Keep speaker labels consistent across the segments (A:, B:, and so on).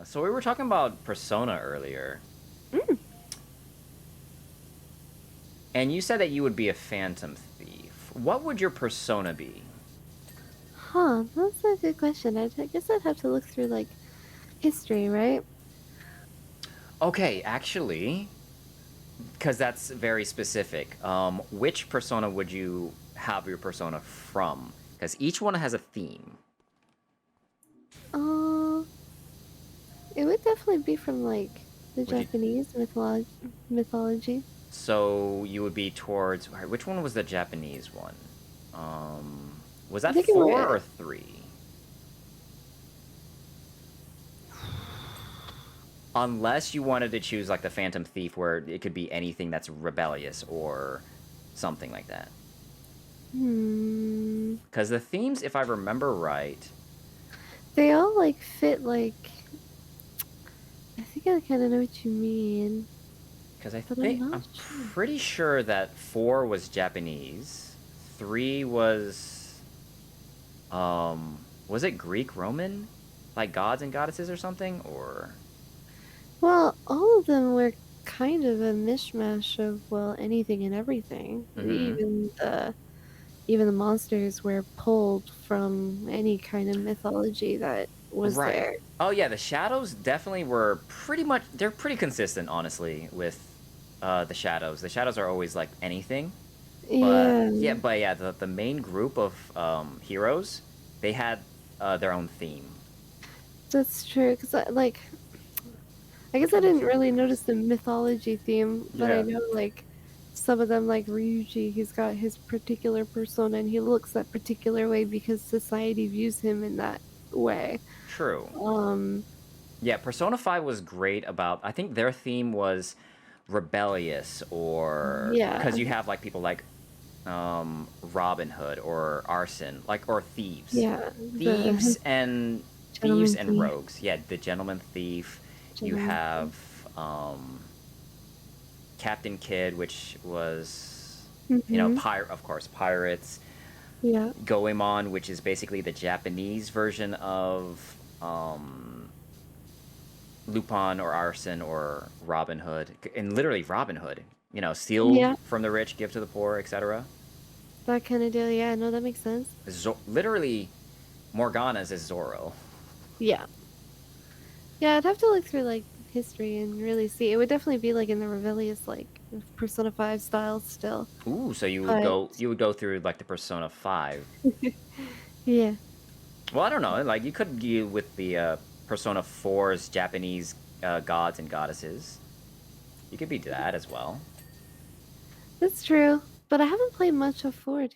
A: So we were talking about Persona earlier,
B: Mm.
A: and you said that you would be a Phantom Thief. What would your persona be?
B: Huh, that's a good question. I guess I'd have to look through like history, right?
A: Okay, actually, because that's very specific. Which persona would you have your persona from? Because each one has a theme.
B: Uh, it would definitely be from like the
A: Would you?
B: Japanese mythology.
A: So you would be towards. All right, which one was the Japanese one? Was
B: I'm
A: that
B: thinking
A: four
B: more.
A: or three? Unless you wanted to choose like the Phantom Thief, where it could be anything that's rebellious or something like that.
B: Hmm.
A: Because the themes, if I remember right,
B: They all like fit like. I think I kind of know what you mean,
A: because I
B: but I'm
A: think
B: not
A: I'm
B: sure.
A: pretty sure that four was Japanese, three was it Greek Roman, like gods and goddesses or something, or
B: Well, all of them were kind of a mishmash of well anything and everything.
A: mm-hmm.
B: Even the monsters were pulled from any kind of mythology that was
A: Right.
B: there.
A: Oh yeah, the shadows definitely were pretty much they're pretty consistent, honestly, with the shadows. The shadows are always like anything.
B: Yeah,
A: But yeah, the main group of heroes, they had their own theme.
B: that's true. Because I
A: Which
B: guess I
A: one was
B: didn't
A: yours?
B: really notice the mythology theme, but I
A: Yeah.
B: know like some of them, like Ryuji, he's got his particular persona and he looks that particular way because society views him in that way.
A: True.
B: Um,
A: Yeah, Persona 5 was great about I think their theme was rebellious or
B: yeah,
A: because you have like people like Robin Hood or arson, like or thieves.
B: yeah,
A: Thieves
B: the
A: and thieves
B: gentleman
A: and
B: thief,
A: rogues. Yeah, the gentleman thief. You
B: gentleman thief.
A: have Captain Kidd, which was
B: Mm-hmm.
A: pirate, of course, pirates.
B: Yeah.
A: Goemon, which is basically the Japanese version of Lupin or Arson or Robin Hood, and literally Robin Hood. Steal
B: Yeah,
A: from the rich, give to the poor, etc.
B: that kind of deal. Yeah, no, that makes sense.
A: Literally, Morgana's is Zoro.
B: Yeah. Yeah, I'd have to look through like history and really see. It would definitely be like in the rebellious like Persona 5 style still.
A: Ooh, so you would
B: But
A: go through like the Persona 5.
B: yeah.
A: Well, I don't know. Like you could deal with the Persona 4's Japanese gods and goddesses. You could be that as well.
B: That's true. But I haven't played much of 4 to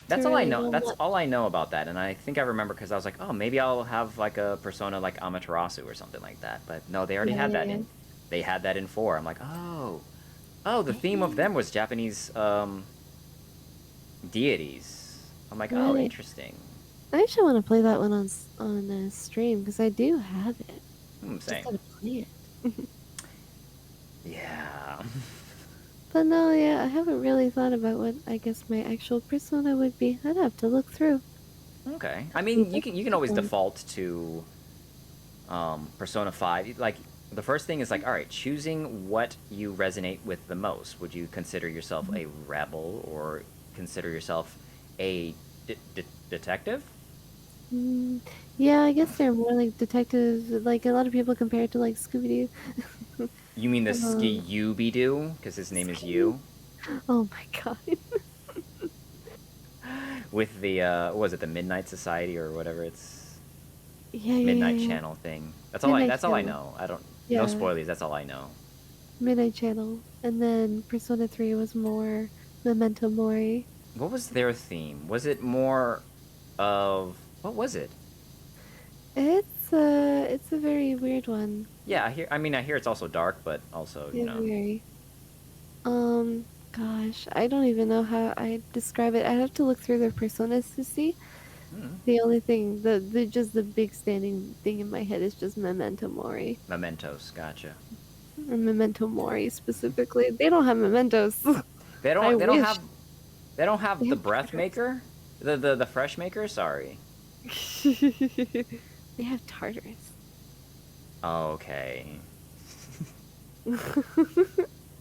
A: That's all I
B: really
A: know.
B: know
A: That's all
B: much.
A: I know about that, and I think I remember because I was like, oh, maybe I'll have like a persona like Amaterasu or something like that. But no, they already
B: Yeah,
A: had
B: yeah,
A: that
B: yeah.
A: in. They had that in four. I'm like, oh, the theme of
B: Eh,
A: them was Japanese deities. I'm like, oh,
B: right.
A: interesting.
B: I actually want to play that one on a stream because I do have it. Just
A: Same.
B: gotta play it.
A: Yeah.
B: But no, yeah, I haven't really thought about what I guess my actual persona would be. I'd have to look through.
A: Okay. I
B: Be
A: mean, you can
B: definitely
A: always
B: fun.
A: default to Persona 5. Like the first thing is like, all right, choosing what you resonate with the most. Would you consider yourself a rebel or consider yourself a detective?
B: Mm, yeah, I guess they're more like detectives. Like a lot of people compare it to like Scooby Doo.
A: You mean the
B: um,
A: Scooby Doo because his name is
B: Scooby.
A: you
B: Oh my god.
A: with the what was it, the Midnight Society or whatever it's
B: Yeah, yeah,
A: Midnight
B: yeah, yeah.
A: Channel thing.
B: Midnight
A: That's all I
B: Channel.
A: know. I don't no
B: Yeah,
A: spoilers. That's all I know.
B: Midnight Channel. And then Persona 3 was more Memento Mori.
A: What was their theme? Was it more of what was it?
B: It's a very weird one.
A: Yeah, I hear. I mean, I hear it's also dark, but also,
B: Yeah, very. Gosh, I don't even know how I describe it. I'd have to look through their personas to see.
A: hmm,
B: The only thing, the big standing thing in my head is just Memento Mori.
A: mementos. Gotcha.
B: Or Memento Mori specifically. They don't have mementos.
A: They
B: I
A: don't. They don't
B: wish
A: have. They don't
B: they
A: have the
B: have
A: breath
B: Tartarus.
A: maker. The fresh maker. Sorry.
B: They have Tartarus.
A: Okay.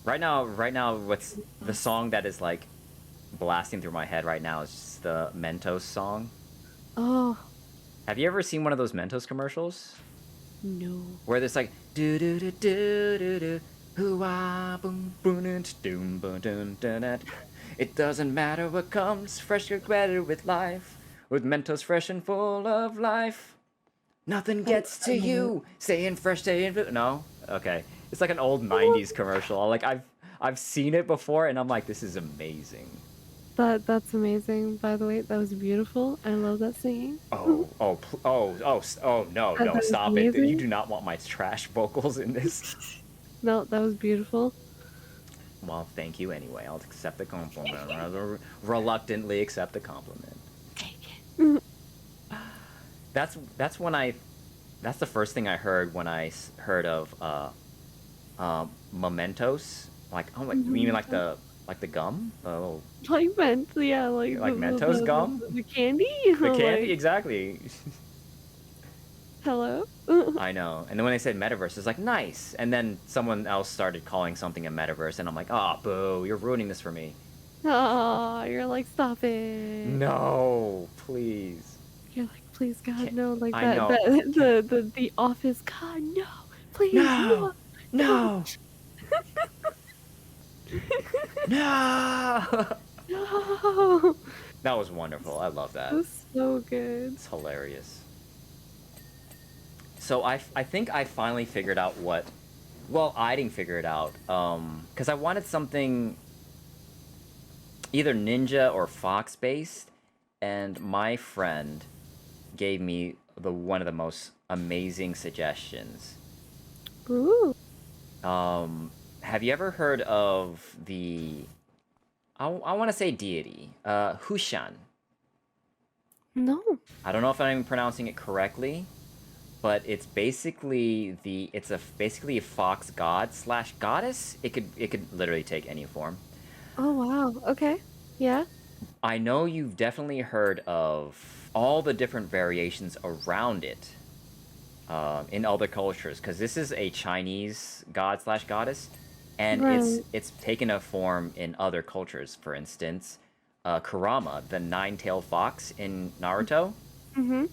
A: Right now, what's the song that is like blasting through my head right now is just the Mentos song.
B: Oh,
A: Have you ever seen one of those Mentos commercials
B: no.
A: where there's like do do do do do do hoo-ah boom boom doom boom dun dun dun. It doesn't matter what comes, fresh or better with life, with Mentos fresh and full of life. Nothing gets to you. Staying fresh, staying. No, okay. It's like an old '90s commercial. Like I've seen it before, and I'm like, this is amazing.
B: That's amazing. By the way, that was beautiful. I love that singing.
A: No, no,
B: That was
A: stop it. You
B: amazing.
A: do not want my trash vocals in this.
B: No, that was beautiful.
A: Well, thank you anyway. I'll accept the compliment. Rather reluctantly accept the compliment.
B: Take it.
A: That's when I. That's the first thing I heard when I heard of mementos. Like, oh, you mean like the gum? Oh,
B: Like mint, yeah, like
A: like Mentos gum?
B: the candy.
A: The candy,
B: Like,
A: exactly.
B: hello.
A: I know. And then when they said metaverse, it's like nice. And then someone else started calling something a metaverse, and I'm like, oh, boo! You're ruining this for me.
B: Oh, you're like, stop it.
A: No, please.
B: You're like, please, God,
A: Can't,
B: no, like
A: I
B: that,
A: know. Can't,
B: the office. God, no, please,
A: no,
B: no, no,
A: no, no.
B: no.
A: That was wonderful. I love that.
B: That's so good.
A: It's hilarious. So I think I finally figured out what. Well, I didn't figure it out. Because I wanted something either ninja or fox based, and my friend gave me the one of the most amazing suggestions.
B: Ooh,
A: Have you ever heard of the? I want to say deity, Hushan.
B: no.
A: I don't know if I'm pronouncing it correctly, but it's basically basically a fox god slash goddess. It could literally take any form.
B: Oh, wow. Okay. Yeah.
A: I know you've definitely heard of all the different variations around it in other cultures, because this is a Chinese god slash goddess, and it's
B: Right.
A: it's taken a form in other cultures. For instance, Kurama, the nine-tailed fox in Naruto,
B: Mm-hmm.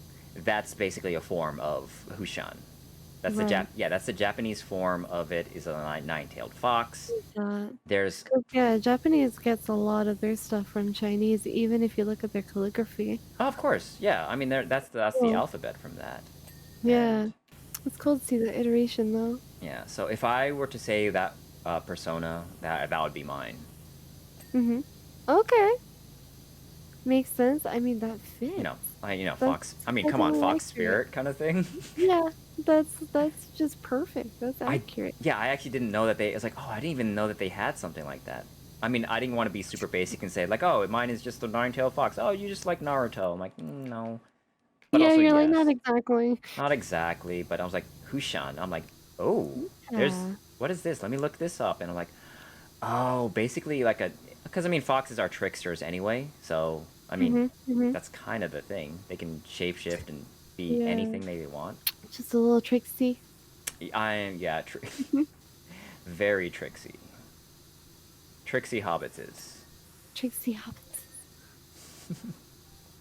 A: that's basically a form of Hushan.
B: Right.
A: That's the Japanese form of it is a nine-tailed fox.
B: That.
A: There's
B: 'Cause, yeah, Japanese gets a lot of their stuff from Chinese, even if you look at their calligraphy.
A: oh, of course, yeah. I mean, that's the
B: Cool.
A: alphabet from that, and
B: Yeah. It's cool to see the iteration, though.
A: yeah. So if I were to say that persona, that would be mine.
B: Mm-hmm. Okay. Makes sense. I mean, that
A: You
B: fits.
A: know, Fox.
B: That's
A: I mean, come on,
B: totally
A: Fox
B: accurate.
A: Spirit kind of thing.
B: Yeah, that's just perfect. That's
A: I
B: accurate.
A: Yeah, I actually didn't know that they. It's like, oh, I didn't even know that they had something like that. I mean, I didn't want to be super basic and say like, oh, mine is just the nine-tailed fox. Oh, you just like Naruto. I'm like, no, but
B: Yeah,
A: also
B: you're like, not
A: yes,
B: exactly.
A: not exactly. But I was like, Hushan. I'm like, oh, there's
B: Yeah.
A: what is this? Let me look this up. And I'm like, oh, basically like because I mean, foxes are tricksters anyway. So I mean,
B: Mm-hmm. Mm-hmm.
A: that's kind of the thing. They can shapeshift and be
B: Yeah.
A: anything they want.
B: Just a little tricksy.
A: I am, yeah, very tricksy. Trixie Hobbitses.
B: Trixie Hobbits.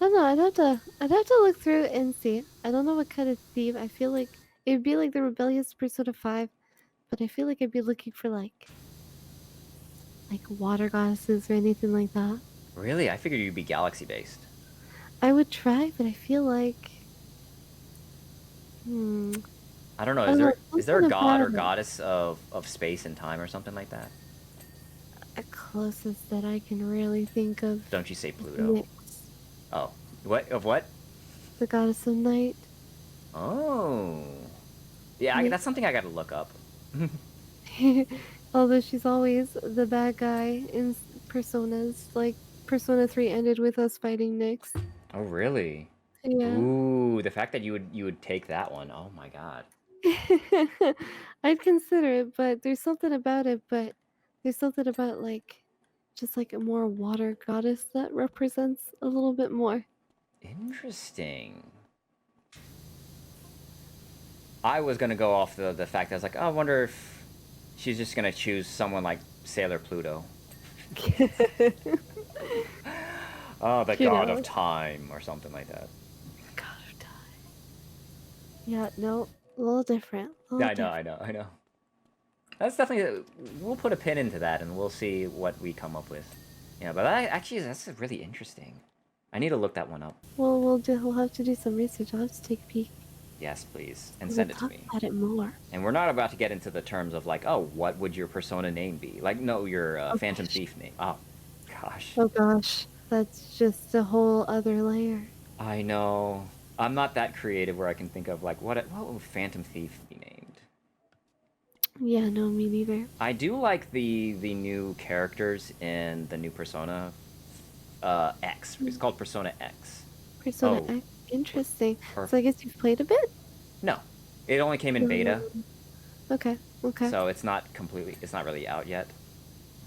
B: I don't know. I'd have to look through it and see. I don't know what kind of theme. I feel like it would be like the Rebellious Persona 5, but I feel like I'd be looking for like water goddesses or anything like that.
A: Really? I figured you'd be galaxy based.
B: I would try, but I feel like hmm,
A: I don't know.
B: I don't know,
A: Is there a
B: something
A: god or
B: about it.
A: goddess of space and time or something like that?
B: The closest that I can really think of
A: Don't you say
B: is
A: Pluto?
B: Nyx,
A: Oh, what of what?
B: the goddess of night.
A: Oh, yeah.
B: Nyx.
A: That's something I got to look up.
B: Although she's always the bad guy in Personas, like Persona 3 ended with us fighting Nyx.
A: Oh, really?
B: Yeah.
A: Ooh, the fact that you would take that one. Oh my god.
B: I'd consider it, but there's something about it, but there's something about like just like a more water goddess that represents a little bit more.
A: Interesting. I was gonna go off the fact that I was like, oh, I wonder if she's just gonna choose someone like Sailor Pluto. Oh, the
B: You
A: god of
B: know,
A: time or something like that.
B: God of time. Yeah, no, a little different. A
A: Yeah,
B: little
A: I know, I
B: different.
A: know, I know. That's definitely. We'll put a pin into that, and we'll see what we come up with. Yeah, but actually that's really interesting. I need to look that one up.
B: Well, we'll have to do some research. I'll have to take a peek.
A: Yes, please, and
B: We'll
A: send it to
B: talk
A: me.
B: about it more.
A: And we're not about to get into the terms of like, oh, what would your persona name be? Like, no, your
B: Oh
A: Phantom
B: gosh.
A: Thief name. Oh, gosh.
B: Oh gosh. That's just a whole other layer.
A: I know. I'm not that creative where I can think of like what would Phantom Thief be named?
B: Yeah, no, me neither.
A: I do like the new characters in the new Persona X. It's called Persona X.
B: Persona
A: Oh,
B: X.
A: what?
B: Interesting.
A: Or
B: So I guess you've played a bit?
A: no, it only came in beta,
B: Mm, okay, okay.
A: so it's not completely. It's not really out yet.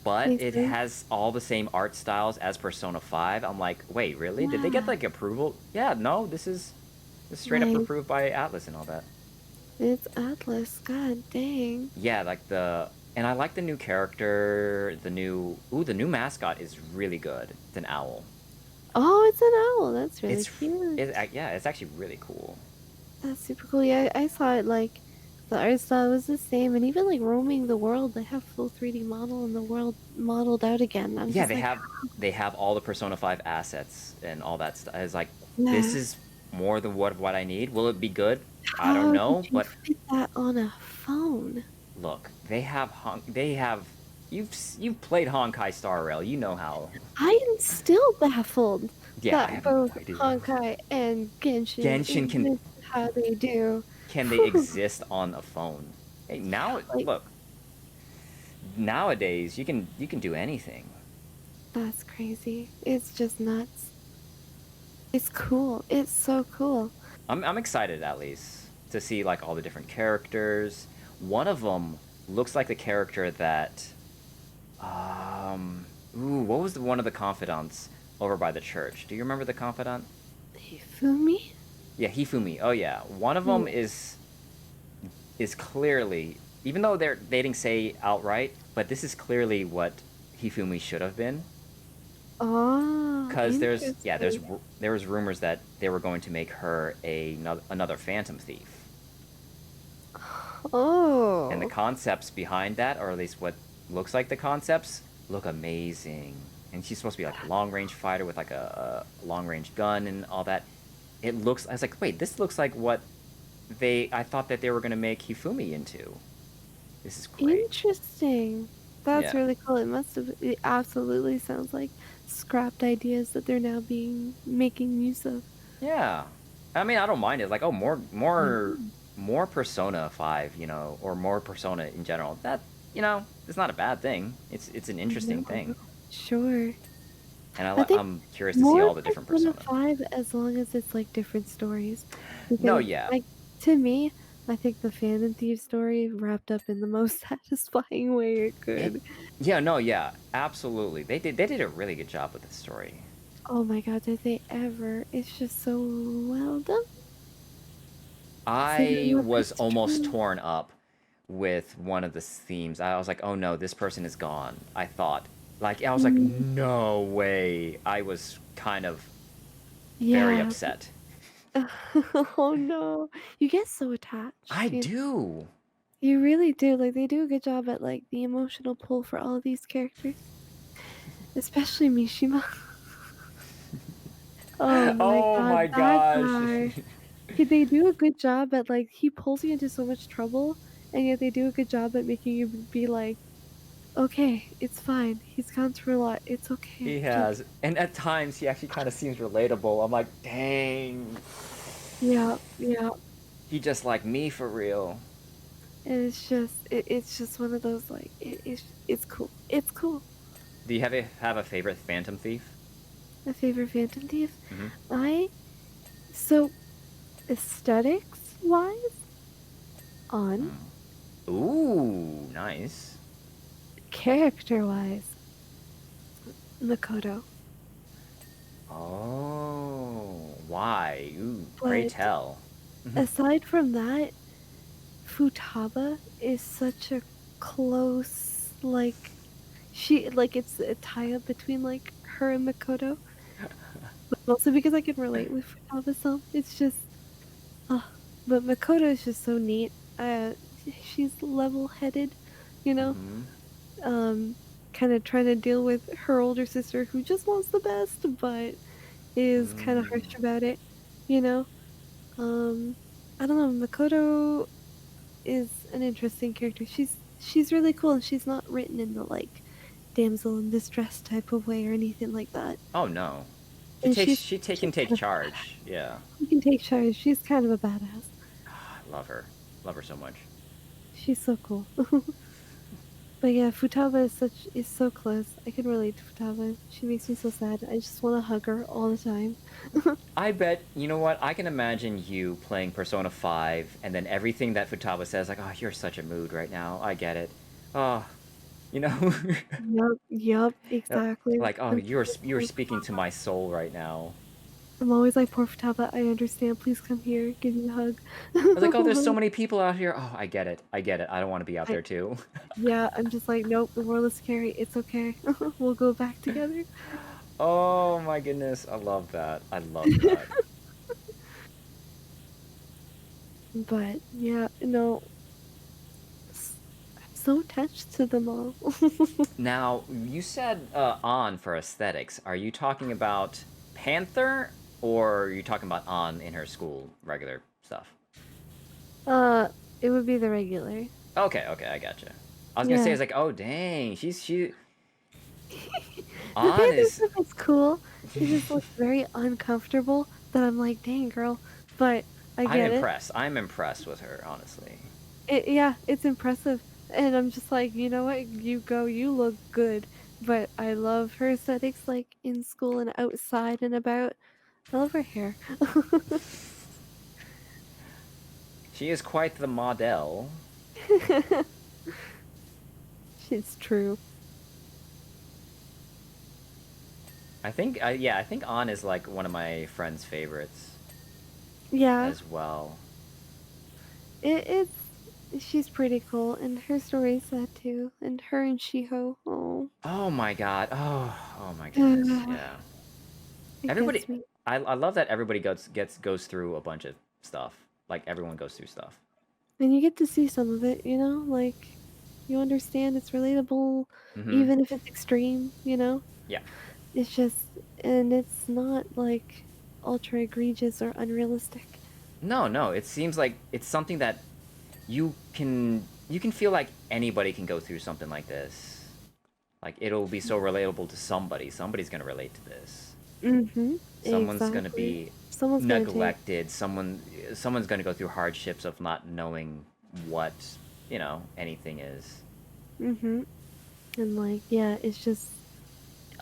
A: But
B: Makes
A: it
B: sense.
A: has all the same art styles as Persona 5. I'm like, wait, really? Did they get
B: Yeah.
A: like approval? Yeah, no, this is straight up
B: Nice.
A: approved by Atlas and all that.
B: It's Atlas. God dang.
A: Yeah, like and I like the new character, the new mascot is really good. It's an owl.
B: Oh, it's an owl. That's really
A: It's
B: cute.
A: yeah, it's actually really cool.
B: That's super cool. Yeah, I saw it like the art style was the same, and even like roaming the world, they have full 3D model and the world modeled out again. I'm
A: Yeah,
B: just like,
A: they have all the Persona 5 assets and all that stuff. It's like this
B: yeah.
A: is more than what I need. Will it be good? I don't
B: How did
A: know,
B: you
A: but
B: fit that on a phone?
A: look, they have you've played Honkai Star Rail. You know how.
B: I am still baffled
A: Yeah, I
B: that
A: have no
B: both
A: idea.
B: Honkai and Genshin
A: Genshin
B: exist how they do.
A: can they exist on a phone? Hey, now
B: Like,
A: look, nowadays you can do anything.
B: that's crazy. It's just nuts. It's cool. It's so cool.
A: I'm excited at least to see like all the different characters. One of them looks like the character that what was one of the confidants over by the church? Do you remember the confidant?
B: Hifumi?
A: Yeah, Hifumi. Oh yeah. One of them
B: Hmm.
A: is clearly, even though they didn't say outright, but this is clearly what Hifumi should have been.
B: Oh,
A: Because
B: interesting.
A: there was rumors that they were going to make her another Phantom Thief, and the
B: Oh,
A: concepts behind that, or at least what looks like the concepts, look amazing. And she's supposed to be like a long range fighter with like a long range gun and all that. It looks. I was like, wait, this looks like what I thought that they were gonna make Hifumi into. This is great.
B: interesting. That's
A: Yeah.
B: really cool. It absolutely sounds like scrapped ideas that they're now being making use of.
A: Yeah. I mean, I don't mind it. Like, oh,
B: Yeah.
A: more Persona 5, or more Persona in general. That, it's not a bad thing. It's an
B: No,
A: interesting
B: no,
A: thing.
B: sure.
A: And
B: I think
A: I'm curious to see
B: more
A: all the different
B: Persona
A: Persona.
B: 5 as long as it's like different stories.
A: No,
B: Because
A: yeah.
B: like to me, I think the Phantom Thief story wrapped up in the most satisfying way it
A: It
B: could.
A: Yeah, no, yeah. Absolutely. They did a really good job with this story.
B: Oh my god, did they ever? It's just so well done. Say
A: I
B: whenever
A: was
B: it's
A: almost
B: true.
A: torn up with one of the themes. I was like, "Oh no, this person is gone." I thought. Like I was like,
B: Mm,
A: "No way." I was kind of very
B: yeah.
A: upset.
B: Oh no. You get so
A: I
B: attached.
A: do.
B: You really do. Like they do a good job at like the emotional pull for all of these characters. Especially Mishima. Oh my
A: Oh
B: god,
A: my
B: that
A: gosh.
B: guy. They do a good job at like he pulls you into so much trouble, and yet they do a good job at making you be like, okay, it's fine. He's gone through a lot. It's
A: He
B: okay. Just
A: has. And at times he actually kind of seems relatable. I'm like, "Dang.
B: yeah, yeah.
A: He just like me for real."
B: And it's just one of those like it's cool. It's cool.
A: Do you have a favorite Phantom Thief?
B: My favorite Phantom Thief.
A: Mhm.
B: I so aesthetics wise on
A: Ooh, nice.
B: character wise Makoto.
A: Oh, why? Ooh, pray
B: But
A: tell.
B: aside from that, Futaba is such a close, it's a tie-up between, her and Makoto, but also because I can relate with Futaba some, it's just oh, but Makoto is just so neat. She's level-headed, you know,
A: Mm-hmm.
B: um, kinda trying to deal with her older sister who just wants the best, but is kinda harsh
A: Mm.
B: about it, you know? Um, I don't know, Makoto is an interesting character. She's really cool, and she's not written in the, damsel in distress type of way or anything like that,
A: Oh no.
B: and she's
A: Can
B: she's
A: take
B: kind of
A: charge. Yeah.
B: she can take charge, she's kind of a badass.
A: I love her. Love her so much.
B: She's so cool. But yeah, Futaba is so close. I can relate to Futaba. She makes me so sad. I just wanna hug her all the time.
A: I bet, you know what? I can imagine you playing Persona 5 and then everything that Futaba says, like, oh, you're such a mood right now. I get it. Oh, you know?
B: Yup, exactly.
A: Like, oh,
B: I'm always
A: you're
B: poor
A: speaking to
B: Futaba.
A: my soul right now.
B: I'm always like, "Poor Futaba, I understand. Please come here. Give me a hug."
A: I was like, oh, there's so many people out here. Oh, I get it. I get it. I don't want to be out
B: I
A: there too.
B: Yeah, I'm just like, "Nope, the world is scary. It's okay. We'll go back together."
A: Oh my goodness. I love that. I love that.
B: But yeah, no, I'm so attached to them all.
A: Now, you said on for aesthetics. Are you talking about Panther or are you talking about on in her school regular stuff?
B: Uh, it would be the regular.
A: Okay, okay, I gotcha. I was gonna say, I
B: Yeah.
A: was like, oh dang, she
B: The
A: on
B: Panther
A: is.
B: stuff is cool. It just looks very uncomfortable that I'm like, "Dang, girl." But I
A: I'm
B: get it.
A: impressed. I'm impressed with her, honestly.
B: Yeah, it's impressive. And I'm just like, "You know what? You go. You look good." But I love her aesthetics, in school and outside and about. I love her hair.
A: She is quite the model.
B: It's true.
A: I think, yeah, I think on is like one of my friend's favorites
B: Yeah,
A: as well.
B: she's pretty cool, and her story's sad too. And her and Shiho, oh,
A: Oh my god. Oh my goodness. Yeah.
B: it
A: Everybody,
B: gets me.
A: I love that everybody goes through a bunch of stuff. Like everyone goes through stuff.
B: And you get to see some of it, you understand it's relatable,
A: Mm-hmm.
B: even if it's extreme.
A: Yeah.
B: It's just, and it's not ultra egregious or unrealistic.
A: No, no. It seems like it's something that you can feel like anybody can go through something like this. Like it'll be so relatable to somebody. Somebody's gonna relate to this.
B: Mm-hmm.
A: Someone's gonna
B: Exactly.
A: be
B: Someone's gonna take.
A: neglected. Someone's gonna go through hardships of not knowing what anything is.
B: Mm-hmm. And yeah, it's just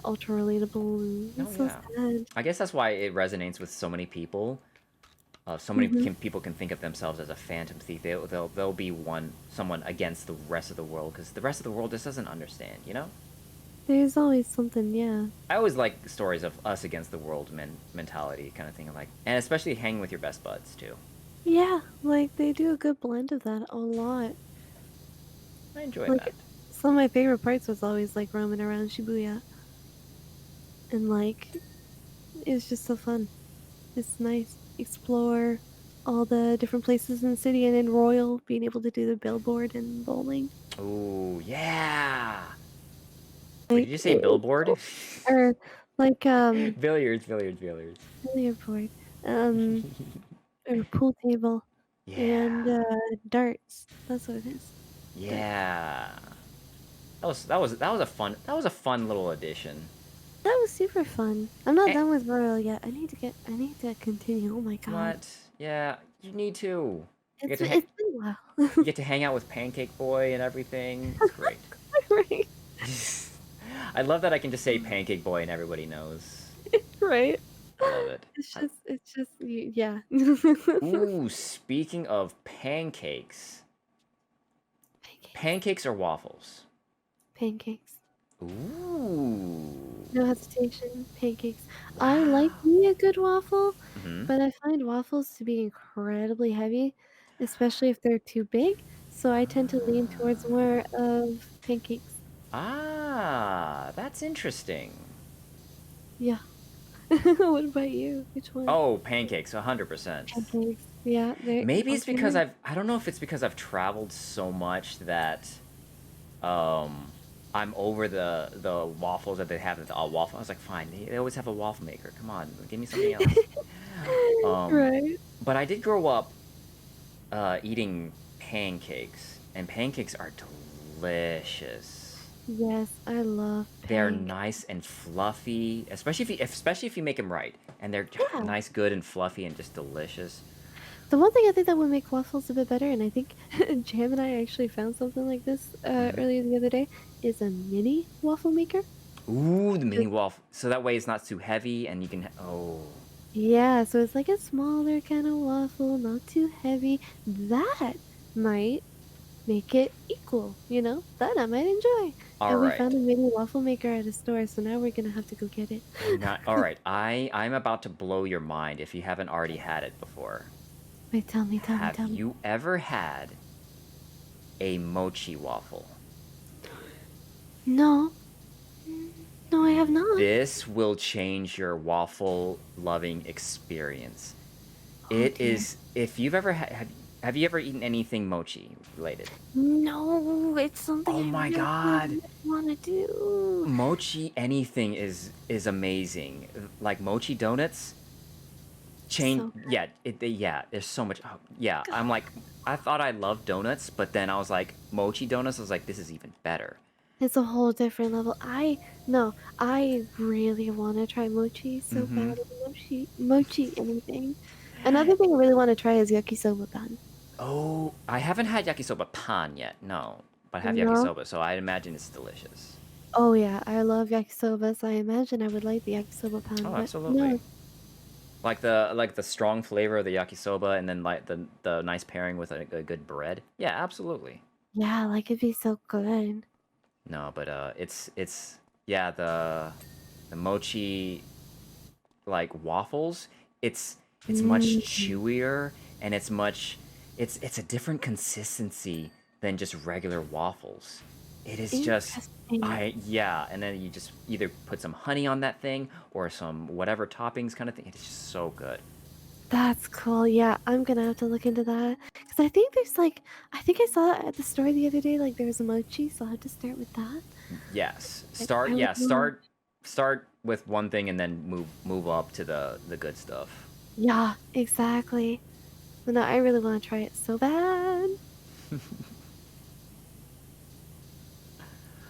B: ultra relatable and
A: Oh
B: it's so
A: yeah.
B: sad.
A: I guess that's why it resonates with so many people. So many
B: Mm-hmm.
A: people can think of themselves as a phantom thief. They'll be someone against the rest of the world because the rest of the world just doesn't understand. You know.
B: There's always something, yeah.
A: I always like stories of us against the world mentality kind of thing. Like, and especially hanging with your best buds too.
B: Yeah, they do a good blend of that a lot.
A: I enjoy
B: Like,
A: that.
B: some of my favorite parts was always roaming around Shibuya. And it's just so fun. It's nice. Explore all the different places in the city and in Royal, being able to do the billboard and bowling.
A: Oh yeah. Wait, did you say
B: It's
A: billboard?
B: cool. Or
A: Billiards, billiards, billiards.
B: billiard board. Um, or pool table.
A: Yeah.
B: And darts. That's what it is. Darts.
A: Yeah. That was a fun little addition.
B: That was super fun. I'm not
A: Eh,
B: done with Royal yet. I need to continue. Oh my god.
A: what? Yeah, you need to. You get to
B: It's been a while.
A: you get to hang out with Pancake Boy and everything. It's great.
B: Right.
A: I love that I can just say Pancake Boy and everybody knows.
B: Right.
A: I love it.
B: Yeah.
A: Ooh, speaking of pancakes,
B: Pancakes.
A: pancakes or waffles?
B: Pancakes.
A: Ooh.
B: No hesitation. Pancakes. I like
A: Wow.
B: me a good waffle,
A: Hmm.
B: but I find waffles to be incredibly heavy, especially if they're too big. So I tend to lean towards more of pancakes.
A: Ah, that's interesting.
B: Yeah. What about you? Which one?
A: Oh, pancakes, 100%.
B: Pancakes. Yeah, they're
A: Maybe it's because
B: okay.
A: I don't know if it's because I've traveled so much that um I'm over the waffles that they have at the waffle. I was like, fine, they always have a waffle maker. Come on, give me something else. Um,
B: Right.
A: but I did grow up eating pancakes, and pancakes are delicious.
B: Yes, I love
A: They're
B: pancakes.
A: nice and fluffy, especially if you make them right, and they're
B: Yeah.
A: nice, good, and fluffy, and just delicious.
B: The one thing I think that would make waffles a bit better, and I think Jam and I actually found something like this
A: Hmm.
B: earlier the other day, is a mini waffle maker.
A: Ooh, the mini
B: 'Cause-
A: waffle, so that way it's not too heavy, and you can. Oh,
B: Yeah, so it's like a smaller kind of waffle, not too heavy. That might make it equal, you know? That I might enjoy.
A: all
B: And we
A: right.
B: found a mini waffle maker at a store, so now we're gonna have to go get it.
A: Not all right. I'm about to blow your mind if you haven't already had it before.
B: Wait, tell me, tell me,
A: Have
B: tell me.
A: you ever had a mochi waffle?
B: No, no, I have not.
A: This will change your waffle loving experience.
B: Oh
A: It
B: dear.
A: is if you've ever have you ever eaten anything mochi related?
B: No, it's something
A: Oh
B: I
A: my
B: really,
A: god.
B: really want to do.
A: Mochi anything is amazing. Like mochi donuts change
B: So
A: yeah, yeah, there's so much yeah,
B: good.
A: I'm like I thought I loved donuts, but then I was like mochi donuts, I was like this is even better.
B: It's a whole different level. No, I really want to try mochi so
A: Mhm.
B: badly. Mochi anything. Another thing I really want to try is yakisoba pan.
A: Oh, I haven't had yakisoba pan yet. No, but I have
B: No.
A: yakisoba, so I imagine it's delicious.
B: Oh yeah, I love yakisoba, so I imagine I would like the yakisoba
A: Oh,
B: pan, but
A: absolutely.
B: no.
A: Like the strong flavor of the yakisoba, and then like the nice pairing with a good bread. Yeah, absolutely.
B: Yeah, like it'd be so good.
A: No, but it's yeah the mochi like waffles. It's much
B: Mm,
A: chewier and it's a different consistency than just regular waffles. It is just
B: interesting.
A: yeah, and then you just either put some honey on that thing or some whatever toppings kind of thing. It's just so good.
B: That's cool. Yeah, I'm gonna have to look into that. Because I think there's like, I think I saw it at the store the other day, like there was a mochi, so I'll have to start with that.
A: Yes.
B: I would love.
A: Start with one thing and then move up to the good stuff.
B: Yeah, exactly. But no, I really want to try it so bad.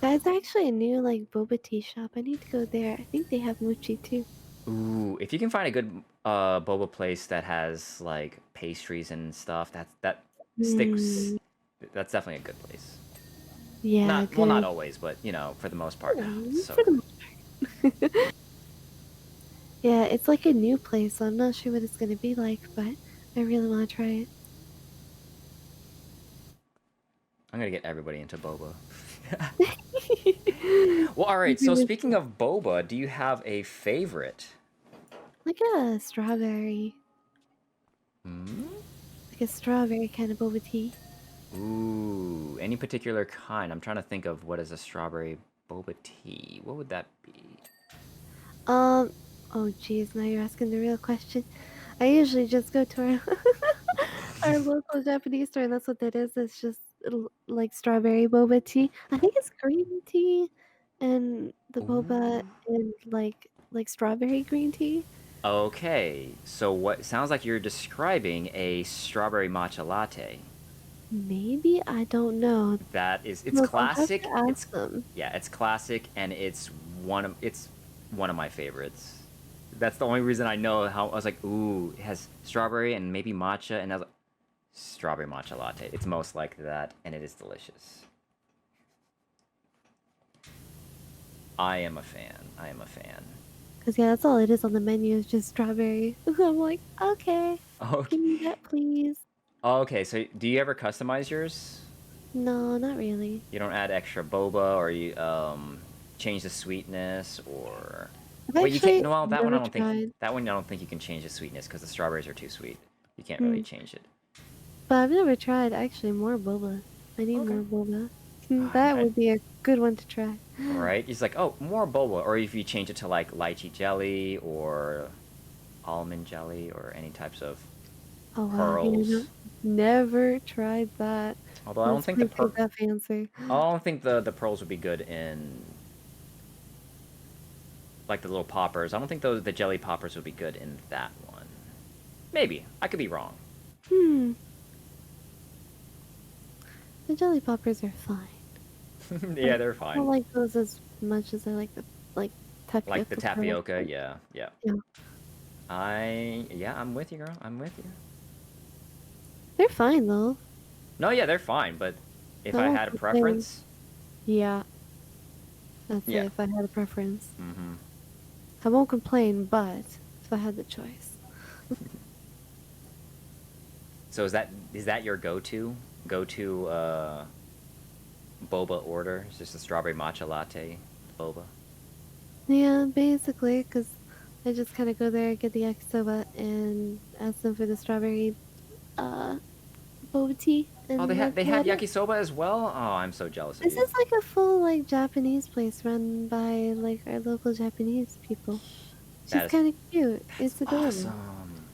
B: There's actually a new like boba tea shop. I need to go there. I think they have mochi too.
A: Ooh, if you can find a good boba place that has like pastries and stuff, that sticks.
B: Hmm.
A: That's definitely a good place.
B: Yeah,
A: Not well, not
B: good.
A: always, but you know, for the most part, it's
B: Yeah,
A: so
B: for the
A: good.
B: most part. Yeah, it's like a new place, so I'm not sure what it's gonna be like, but I really want to try it.
A: I'm gonna get everybody into boba. Well, all right. So
B: Really
A: speaking of boba, do you have a favorite?
B: like a strawberry,
A: Hmm?
B: like a strawberry kind of boba tea.
A: Ooh, any particular kind? I'm trying to think of what is a strawberry boba tea. What would that be?
B: Um, oh geez, now you're asking the real question. I usually just go to our our local Japanese store, and that's what that is. It's just like strawberry boba tea. I think it's green tea, and the boba
A: Ooh.
B: and like strawberry green tea.
A: Okay, so what sounds like you're describing a strawberry matcha latte.
B: Maybe I don't know.
A: That is, it's
B: Look, I'll have to
A: classic.
B: ask
A: It's
B: them.
A: yeah, it's classic, and it's one of my favorites. That's the only reason I know how I was like, ooh, it has strawberry and maybe matcha, and I was like, strawberry matcha latte. It's most like that, and it is delicious. I am a fan. I am a fan.
B: Cause yeah, that's all it is on the menu is just strawberry. I'm like, okay,
A: Okay.
B: give me that, please.
A: Okay, so do you ever customize yours?
B: No, not really.
A: You don't add extra boba or you change the sweetness or
B: I've
A: well you can't
B: actually
A: no well, that one I
B: never
A: don't think
B: tried.
A: that one I don't think you can change the sweetness because the strawberries are too sweet. You can't really
B: Hmm.
A: change it.
B: But I've never tried actually more boba. I need
A: Okay.
B: more boba.
A: And,
B: That would be a good one to try.
A: right? He's like, oh, more boba. Or if you change it to like lychee jelly or almond jelly or any types of
B: Oh wow, you know,
A: pearls.
B: never tried that.
A: Although I don't
B: Those
A: think the
B: places that fancy.
A: I don't think the pearls would be good in like the little poppers. I don't think those the jelly poppers would be good in that one. Maybe I could be wrong.
B: Hmm, the jelly poppers are fine.
A: Yeah,
B: But
A: they're
B: I don't
A: fine.
B: like those as much as I like the like
A: Like the
B: tapioca pearls.
A: tapioca, yeah, yeah.
B: Yeah,
A: Yeah, I'm with you, girl. I'm with you.
B: they're fine though.
A: No, yeah, they're fine, but if
B: I
A: I
B: won't
A: had a
B: complain.
A: preference,
B: Yeah, that's it.
A: yeah.
B: If I had a preference,
A: Mm-hmm.
B: I won't complain. But if I had the choice,
A: So is that your go to boba order? It's just a strawberry matcha latte boba.
B: yeah, basically, because I just kind of go there, get the yakisoba, and ask them for the strawberry uh boba tea,
A: Oh,
B: and that's
A: they have
B: about it.
A: yakisoba as well. Oh, I'm so jealous of
B: This
A: you.
B: is like a full like Japanese place run by like our local Japanese people. She's
A: That is
B: kind of cute.
A: that's
B: It's adorable.
A: awesome.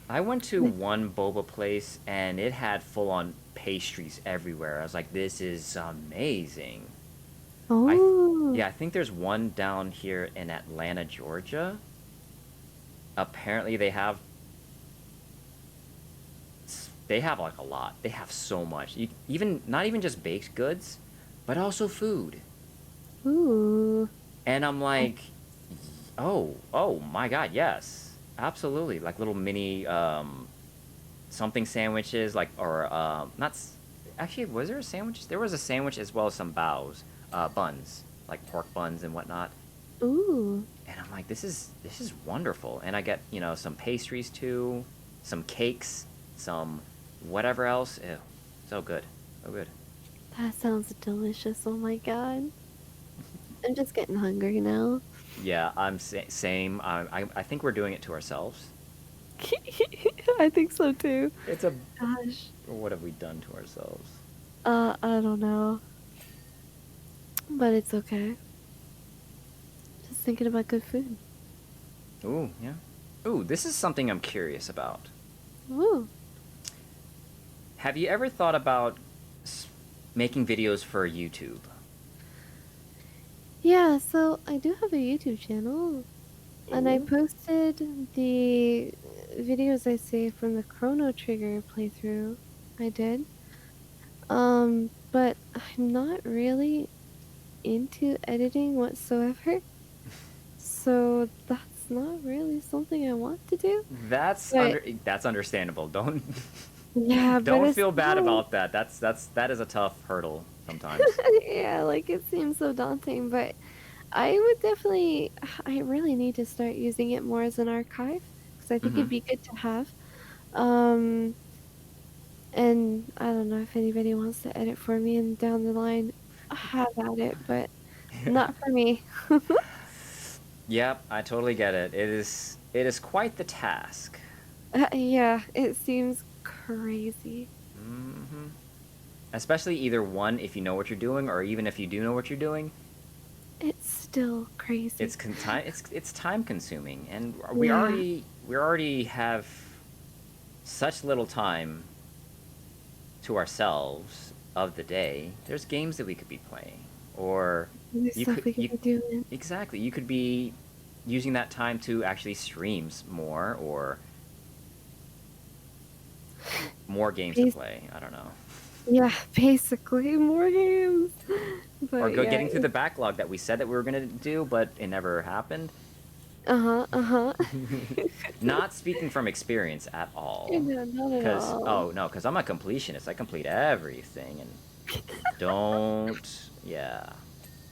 A: I went to
B: Like,
A: one boba place and it had full on pastries everywhere. I was like, this is amazing.
B: oh,
A: Yeah, I think there's one down here in Atlanta, Georgia. Apparently they have like a lot. They have so much. Even not even just baked goods, but also food.
B: ooh,
A: And I'm like, oh my God, yes, absolutely. Like little mini something sandwiches, like or not. Actually, was there a sandwich? There was a sandwich as well as some bows, buns, like pork buns and whatnot.
B: ooh.
A: And I'm like, this is wonderful. And I get some pastries too, some cakes, some whatever else. Ew, so good, so good.
B: That sounds delicious. Oh my god, I'm just getting hungry now.
A: Yeah, same. I think we're doing it to ourselves.
B: I think so too.
A: It's a
B: Gosh,
A: what have we done to ourselves?
B: I don't know, but it's okay. Just thinking about good food.
A: Ooh, yeah. Ooh, this is something I'm curious about.
B: Ooh.
A: Have you ever thought about making videos for YouTube?
B: Yeah, so I do have a YouTube channel, and I
A: Ooh.
B: posted the videos I saved from the Chrono Trigger playthrough I did. But I'm not really into editing whatsoever, so that's not really something I want to do. But
A: That's understandable. Don't
B: yeah, but
A: don't
B: it's
A: feel bad
B: still
A: about that. That is a tough hurdle sometimes.
B: yeah, like it seems so daunting, but I would definitely I really need to start using it more as an archive because I think
A: Mm-hmm.
B: it'd be good to have. Um, and I don't know if anybody wants to edit for me and down the line, have at it, but not for me.
A: Yep, I totally get it. It is quite the task.
B: Yeah, it seems crazy.
A: Mm-hmm. Especially either one if you know what you're doing, or even if you do know what you're doing,
B: It's still crazy.
A: it's time consuming, and
B: Yeah,
A: we already have such little time to ourselves of the day. There's games that we could be playing, or
B: there's stuff we could
A: you
B: be doing.
A: exactly you could be using that time to actually streams more or more games to
B: Bas-
A: play. I don't know.
B: yeah, basically more games.
A: Or
B: But
A: go
B: yeah,
A: getting through the backlog that we said that we were gonna do, but it never happened.
B: uh-huh, uh-huh.
A: Not speaking from experience at all,
B: No, not at
A: because
B: all.
A: oh no, because I'm a completionist. I complete everything, and don't yeah.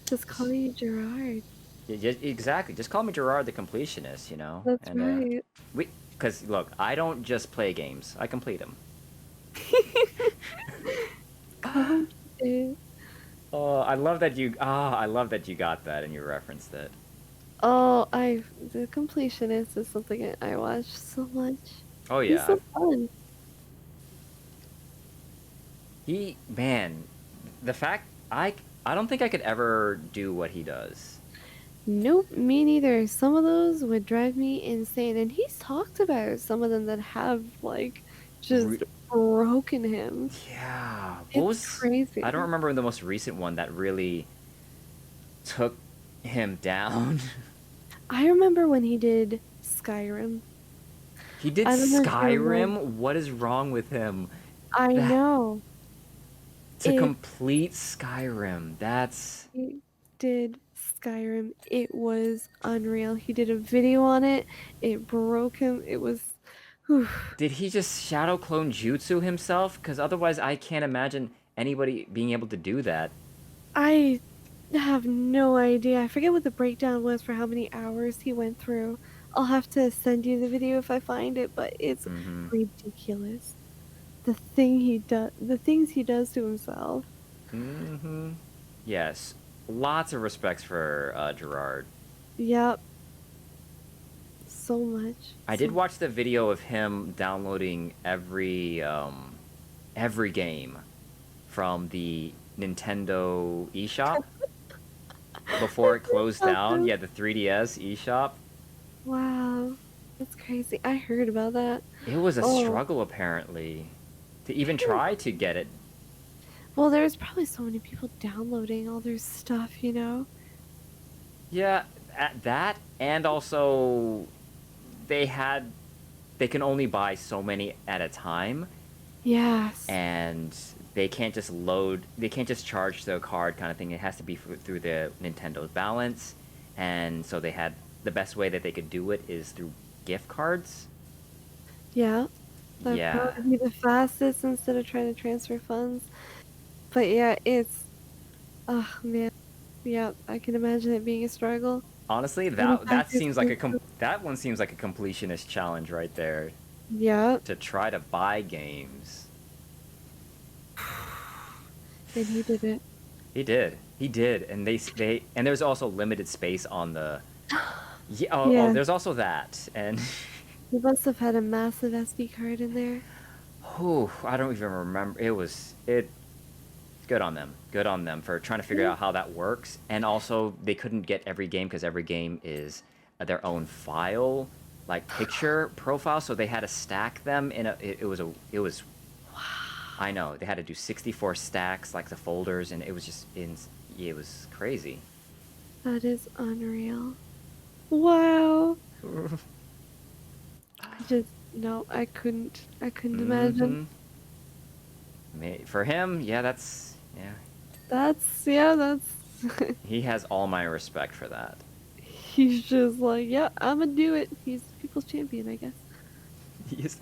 B: Just call
A: Just,
B: you Gerard.
A: exactly. Just call me Gerard the completionist,
B: That's
A: and
B: right.
A: we because look, I don't just play games. I complete them.
B: Complicated.
A: I love that you got that and you referenced it.
B: Oh, the completionist is something I watch so much.
A: Oh
B: He's
A: yeah,
B: so fun.
A: man, the fact I don't think I could ever do what he does.
B: Nope, me neither. Some of those would drive me insane, and he's talked about some of them that have like
A: Re-
B: just broken him.
A: yeah, what
B: It's
A: was I
B: crazy.
A: don't remember the most recent one that really took him down.
B: I remember when he did Skyrim.
A: He did
B: I don't know if you remember.
A: Skyrim. What is wrong with him?
B: I
A: That
B: know.
A: to
B: If
A: complete Skyrim. That's
B: he did Skyrim, it was unreal. He did a video on it. It broke him. It was whew.
A: did he just shadow clone jutsu himself? Because otherwise, I can't imagine anybody being able to do that.
B: I have no idea. I forget what the breakdown was for how many hours he went through. I'll have to send you the video if I find it, but it's
A: Mm-hmm.
B: ridiculous. The things he does to himself.
A: Mm-hmm. Yes. Lots of respects for Gerard.
B: Yep, so much.
A: I did watch the video of him downloading every game from the Nintendo eShop before it closed down.
B: Awesome.
A: Yeah, the 3DS eShop.
B: Wow, that's crazy. I heard about that.
A: It was a
B: Oh,
A: struggle apparently to
B: I
A: even
B: can.
A: try to get it.
B: Well, there's probably so many people downloading all their stuff, you know?
A: Yeah, at that and also they had they can only buy so many at a time
B: Yes.
A: and they can't just charge the card kind of thing. It has to be through the Nintendo's balance, and so they had the best way that they could do it is through gift cards.
B: Yeah. That'd
A: Yeah,
B: probably be the fastest instead of trying to transfer funds. But yeah, oh man. Yeah, I can imagine it being a struggle.
A: honestly,
B: And the
A: that
B: fact is,
A: seems like that one seems like a completionist challenge right there
B: yeah.
A: to try to buy games.
B: And he did it.
A: He did. He did, and they and there's also limited space on the. Yeah. Oh,
B: Yeah.
A: there's also that, and
B: He must have had a massive SD card in there.
A: whew, I don't even remember. It. Good on them. Good on them for trying to figure
B: Yeah.
A: out how that works, and also they couldn't get every game because every game is their own file, like picture profile. So they had to stack them in a. It was. I know they had to do 64 stacks like the folders, and it was just in. It was crazy.
B: That is unreal. Wow. No, I couldn't imagine.
A: Mm-hmm. For him, yeah,
B: That's
A: he has all my respect for that.
B: he's just like, yeah, I'm gonna do it. He's people's champion, I guess.
A: He is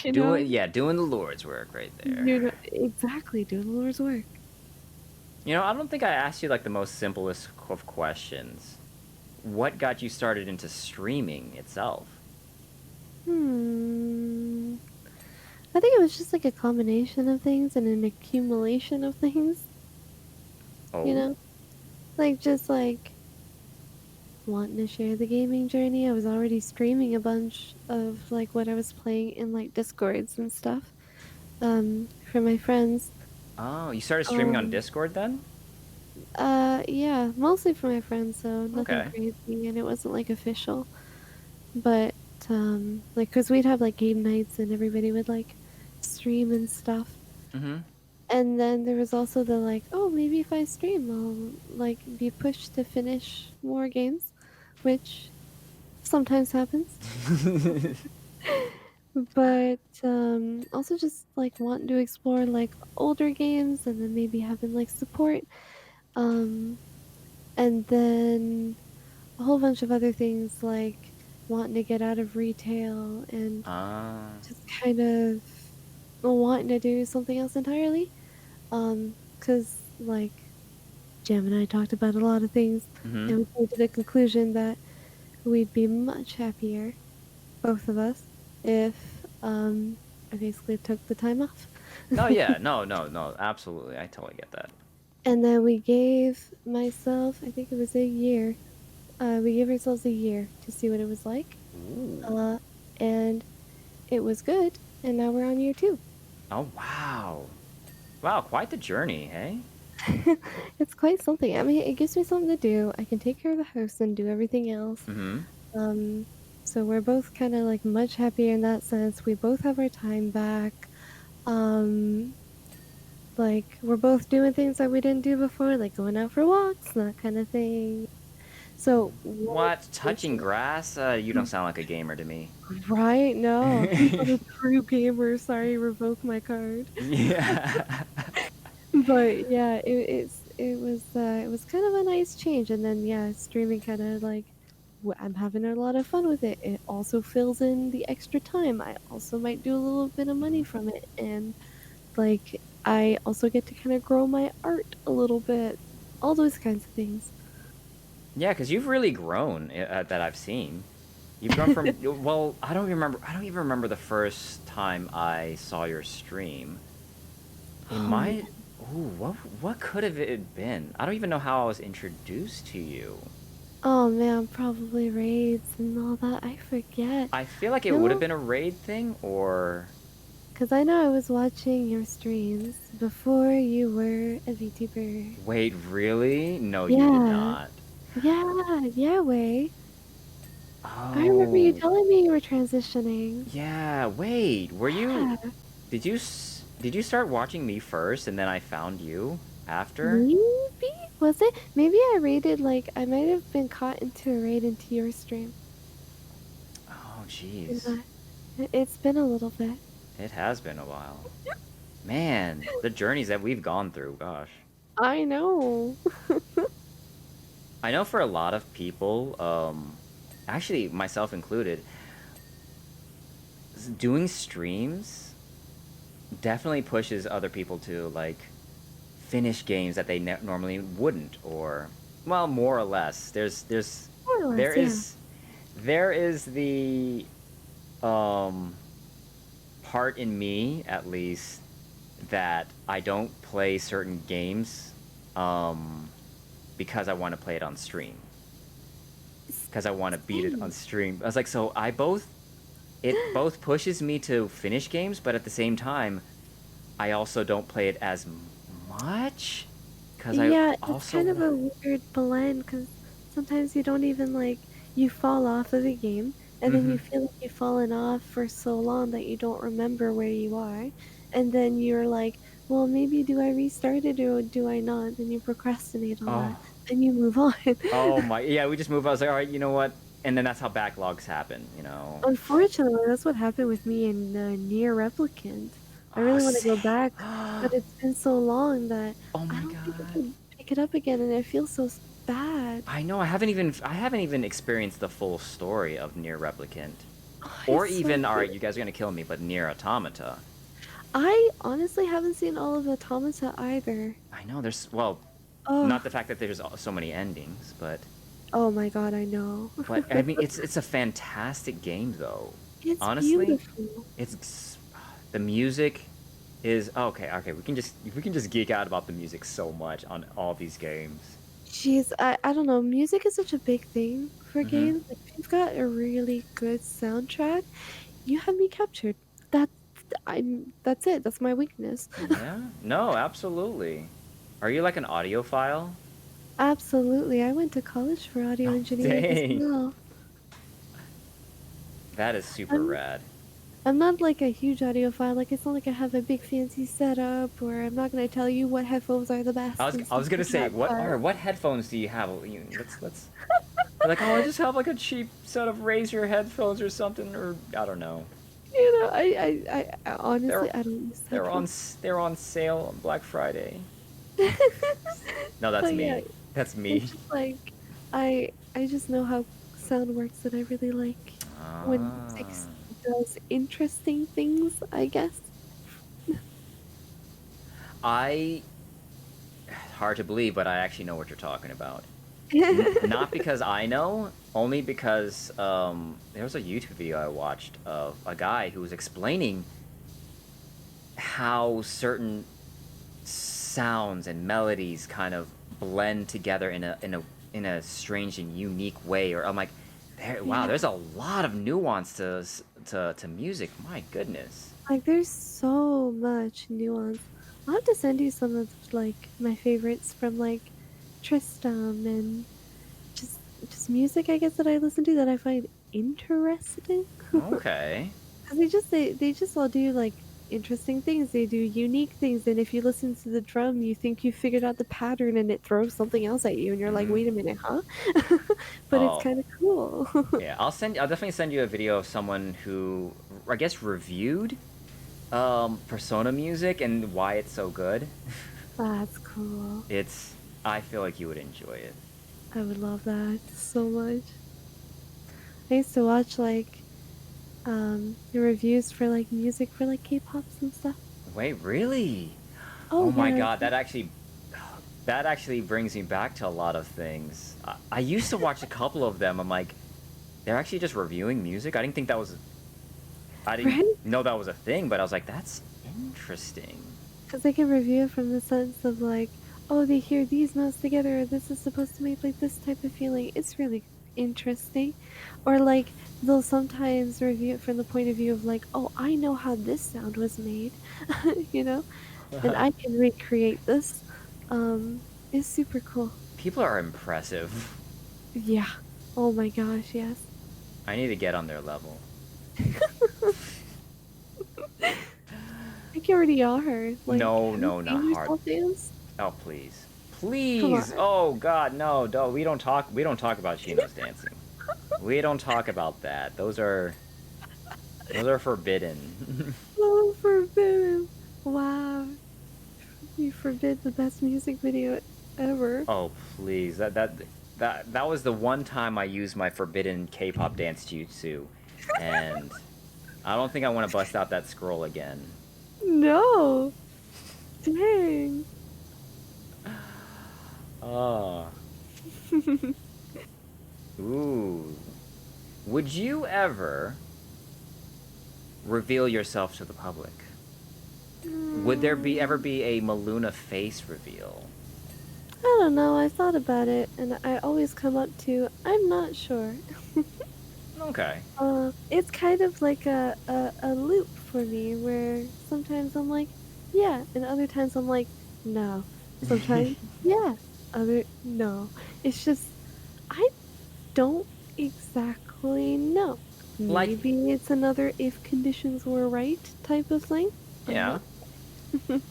B: You know,
A: doing the Lord's work right there.
B: you know exactly doing the Lord's work.
A: You know, I don't think I asked you like the most simplest of questions. What got you started into streaming itself?
B: Hmm. I think it was just like a combination of things and an accumulation of things. You
A: Oh,
B: know, like just like wanting to share the gaming journey. I was already streaming a bunch of like what I was playing in like Discords and stuff. For my friends.
A: oh, you started streaming on
B: Um,
A: Discord then?
B: yeah, mostly for my friends, so nothing
A: Okay.
B: crazy, and it wasn't like official. But like, cause we'd have like game nights, and everybody would like stream and stuff.
A: Mm-hmm.
B: And then there was also the like, oh, maybe if I stream, I'll like be pushed to finish more games, which sometimes happens. But also just like wanting to explore like older games, and then maybe having like support. Um, and then a whole bunch of other things like wanting to get out of retail and
A: Ah.
B: just kind of wanting to do something else entirely. Because like Jam and I talked about a lot of things,
A: Mm-hmm.
B: and we came to the conclusion that we'd be much happier, both of us, if I basically took the time off.
A: No, yeah, no, absolutely. I totally get that.
B: And then we gave myself, I think it was a year, We gave ourselves a year to see what it was like.
A: Ooh.
B: And it was good, and now we're on year 2.
A: Oh, wow. Wow, quite the journey, hey?
B: It's quite something. I mean, it gives me something to do. I can take care of the house and do everything else.
A: Mm-hmm.
B: Um, so we're both kind of like much happier in that sense. We both have our time back. Um, like we're both doing things that we didn't do before, like going out for walks, that kind of thing. So one
A: What? Touching
B: person,
A: grass? You don't sound like a gamer to me.
B: right? No, he's not a true gamer. Sorry, revoke my card.
A: Yeah.
B: But yeah, it was kind of a nice change, and then yeah, streaming kind of like I'm having a lot of fun with it. It also fills in the extra time. I also might do a little bit of money from it, and like I also get to kind of grow my art a little bit. All those kinds of things.
A: Yeah, because you've really grown that I've seen. You've grown from well, I don't remember. I don't even remember the first time I saw your stream. It
B: Oh man.
A: might. Ooh, what could have it been? I don't even know how I was introduced to you.
B: Oh man, probably raids and all that. I forget.
A: I feel like it would have
B: No,
A: been a raid thing, or
B: because I know I was watching your streams before you were a VTuber.
A: wait, really? No, you did
B: Yeah.
A: not.
B: Yeah, yeah, Way. I remember you
A: Oh,
B: telling me you were transitioning.
A: yeah. Wait, were you?
B: Yeah,
A: Did you start watching me first, and then I found you after?
B: maybe? Was it? Maybe I raided, like, I might have been caught into a raid into your stream.
A: Oh,
B: And,
A: jeez.
B: it's been a little bit.
A: It has been a while. Man, the journeys that we've gone through, gosh.
B: I know.
A: I know for a lot of people, actually myself included, doing streams definitely pushes other people to like finish games that they normally wouldn't, or well, more or less.
B: More or
A: There
B: less, yeah.
A: is there is the um part in me at least that I don't play certain games um because I want to play it on stream. Because I want to beat it on
B: Same.
A: stream. I was like, so I both it both pushes me to finish games, but at the same time, I also don't play it as much because I
B: Yeah, it's
A: also
B: kind of
A: want.
B: a weird blend because sometimes you don't even like you fall off of the game and then
A: Mm-hmm.
B: you feel like you've fallen off for so long that you don't remember where you are. And then you're like, well, maybe do I restart it or do I not? Then you procrastinate on that.
A: Oh,
B: Then you move on.
A: oh my, yeah. We just move. I was like, all right, you know what? And then that's how backlogs happen. You know.
B: Unfortunately, that's what happened with me in Near Replicant. I
A: Oh,
B: really want to go
A: same.
B: back, but it's been so long that
A: Oh
B: I
A: my
B: don't think I
A: god.
B: can pick it up again, and it feels so bad.
A: I know. I haven't even experienced the full story of Near Replicant,
B: Oh,
A: or
B: it's so
A: even. All right,
B: good.
A: you guys are gonna kill me, but Near Automata.
B: I honestly haven't seen all of Automata either.
A: I know. Well,
B: Oh,
A: not the fact that there's so many endings, but
B: oh my god, I know.
A: I mean it's a fantastic game though.
B: It's
A: Honestly,
B: beautiful.
A: it's the music is okay. We can just geek out about the music so much on all these games.
B: Jeez, I don't know. Music is such a big thing for
A: Mm-hmm.
B: games. Like, if you've got a really good soundtrack, you have me captured. That's that's it. That's my weakness.
A: Yeah. No, absolutely. Are you like an audiophile?
B: Absolutely. I went to college for audio
A: Oh,
B: engineering as
A: dang.
B: well.
A: That is super
B: I'm
A: rad.
B: I'm not like a huge audiophile. Like it's not like I have a big fancy setup, or I'm not gonna tell you what headphones are the best and
A: I
B: stuff
A: was gonna
B: like
A: say
B: that. But
A: what headphones do you have? Let's you're like, oh, I just have like a cheap set of Razer headphones or something, or I don't know.
B: you know, I
A: They're
B: honestly I don't use headphones.
A: they're on sale on Black Friday. No, that's
B: But yeah,
A: me. That's
B: it's
A: me.
B: just like I just know how sound works, and I really like when music
A: Ah.
B: does interesting things, I guess.
A: I hard to believe, but I actually know what you're talking about. Not because I know, only because there was a YouTube video I watched of a guy who was explaining how certain sounds and melodies kind of blend together in a in a strange and unique way, or I'm like, wow,
B: Yeah.
A: there's a lot of nuance to music. My goodness.
B: Like there's so much nuance. I'll have to send you some of like my favorites from like Tristram and just just music I guess that I listen to that I find interesting.
A: Okay.
B: 'Cause they just all do like interesting things. They do unique things, and if you listen to the drum, you think you figured out the pattern and it throws something else at you and you're like,
A: Mm-hmm.
B: "Wait a minute, huh?" But it's
A: Oh,
B: kind of cool.
A: yeah. I'll definitely send you a video of someone who, I guess, reviewed Persona music and why it's so good.
B: That's cool.
A: It's I feel like you would enjoy it.
B: I would love that so much. I used to watch like the reviews for like music for like K-pops and stuff.
A: Wait, really?
B: Oh
A: Oh my
B: yeah.
A: god, that actually brings me back to a lot of things. I used to watch a couple of them. I'm like, they're actually just reviewing music. I didn't
B: Right?
A: know that was a thing, but I was like, that's interesting.
B: Because they can review it from the sense of like, oh, they hear these notes together, or this is supposed to make like this type of feeling. It's really interesting. Or like they'll sometimes review it from the point of view of like, oh, I know how this sound was made, you know, and I can recreate this. It's super cool.
A: People are impressive.
B: Yeah. Oh my gosh, yes.
A: I need to get on their level.
B: I think you already are. Like,
A: No,
B: have you
A: no, not
B: seen
A: hard.
B: yourself dance?
A: Oh, please.
B: Come
A: Please.
B: on.
A: Oh god, no. We don't talk about Shino's dancing. We don't talk about that. Those are forbidden.
B: Oh, forbidden. Wow. You forbid the best music video ever.
A: Oh, please. That was the one time I used my forbidden K-pop dance jutsu, and I don't think I want to bust out that scroll again.
B: No. Dang.
A: Oh. Ooh. Would you ever reveal yourself to the public? Would there be ever be a Melunah face reveal?
B: I don't know. I thought about it, and I always come up to, I'm not sure.
A: Okay.
B: It's kind of like a loop for me where sometimes I'm like, yeah, and other times I'm like, no. Sometimes, yeah, no. It's just, I don't exactly know.
A: Like,
B: Maybe it's another if conditions were right type of thing. I don't
A: yeah.
B: know.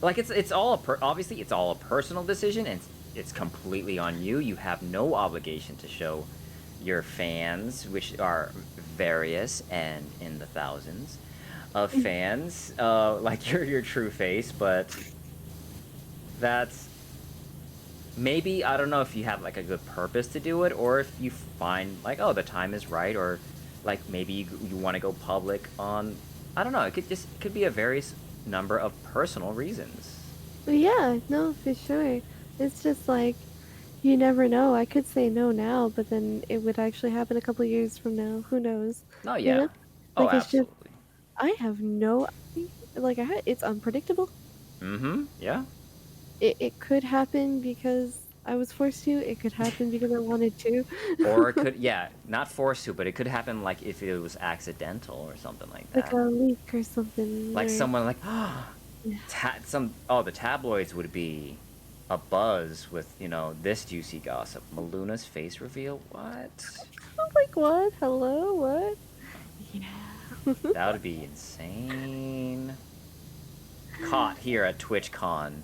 A: Like it's all obviously it's all a personal decision, and it's completely on you. You have no obligation to show your fans, which are various and in the thousands of fans, like your true face. But that's maybe, I don't know if you have like a good purpose to do it, or if you find like, oh, the time is right, or like maybe you want to go public on, I don't know, it could be a various number of personal reasons.
B: But yeah, no, for sure. It's just like, you never know. I could say no now, but then it would actually happen a couple years from now. Who knows?
A: Oh
B: You
A: yeah.
B: know?
A: Oh,
B: Like it's just
A: absolutely.
B: I have no like it's unpredictable.
A: Mm-hmm. Yeah.
B: It could happen because I was forced to. It could happen because I wanted to.
A: Or it could, yeah, not forced to, but it could happen like if it was accidental or something like
B: Like
A: that.
B: a leak or something
A: Like
B: or
A: someone like,
B: yeah.
A: the tabloids would be a buzz with, this juicy gossip. Melunah's face reveal? What?
B: I'm like, what? Hello? What? Yeah.
A: That would be insane. Caught here at TwitchCon.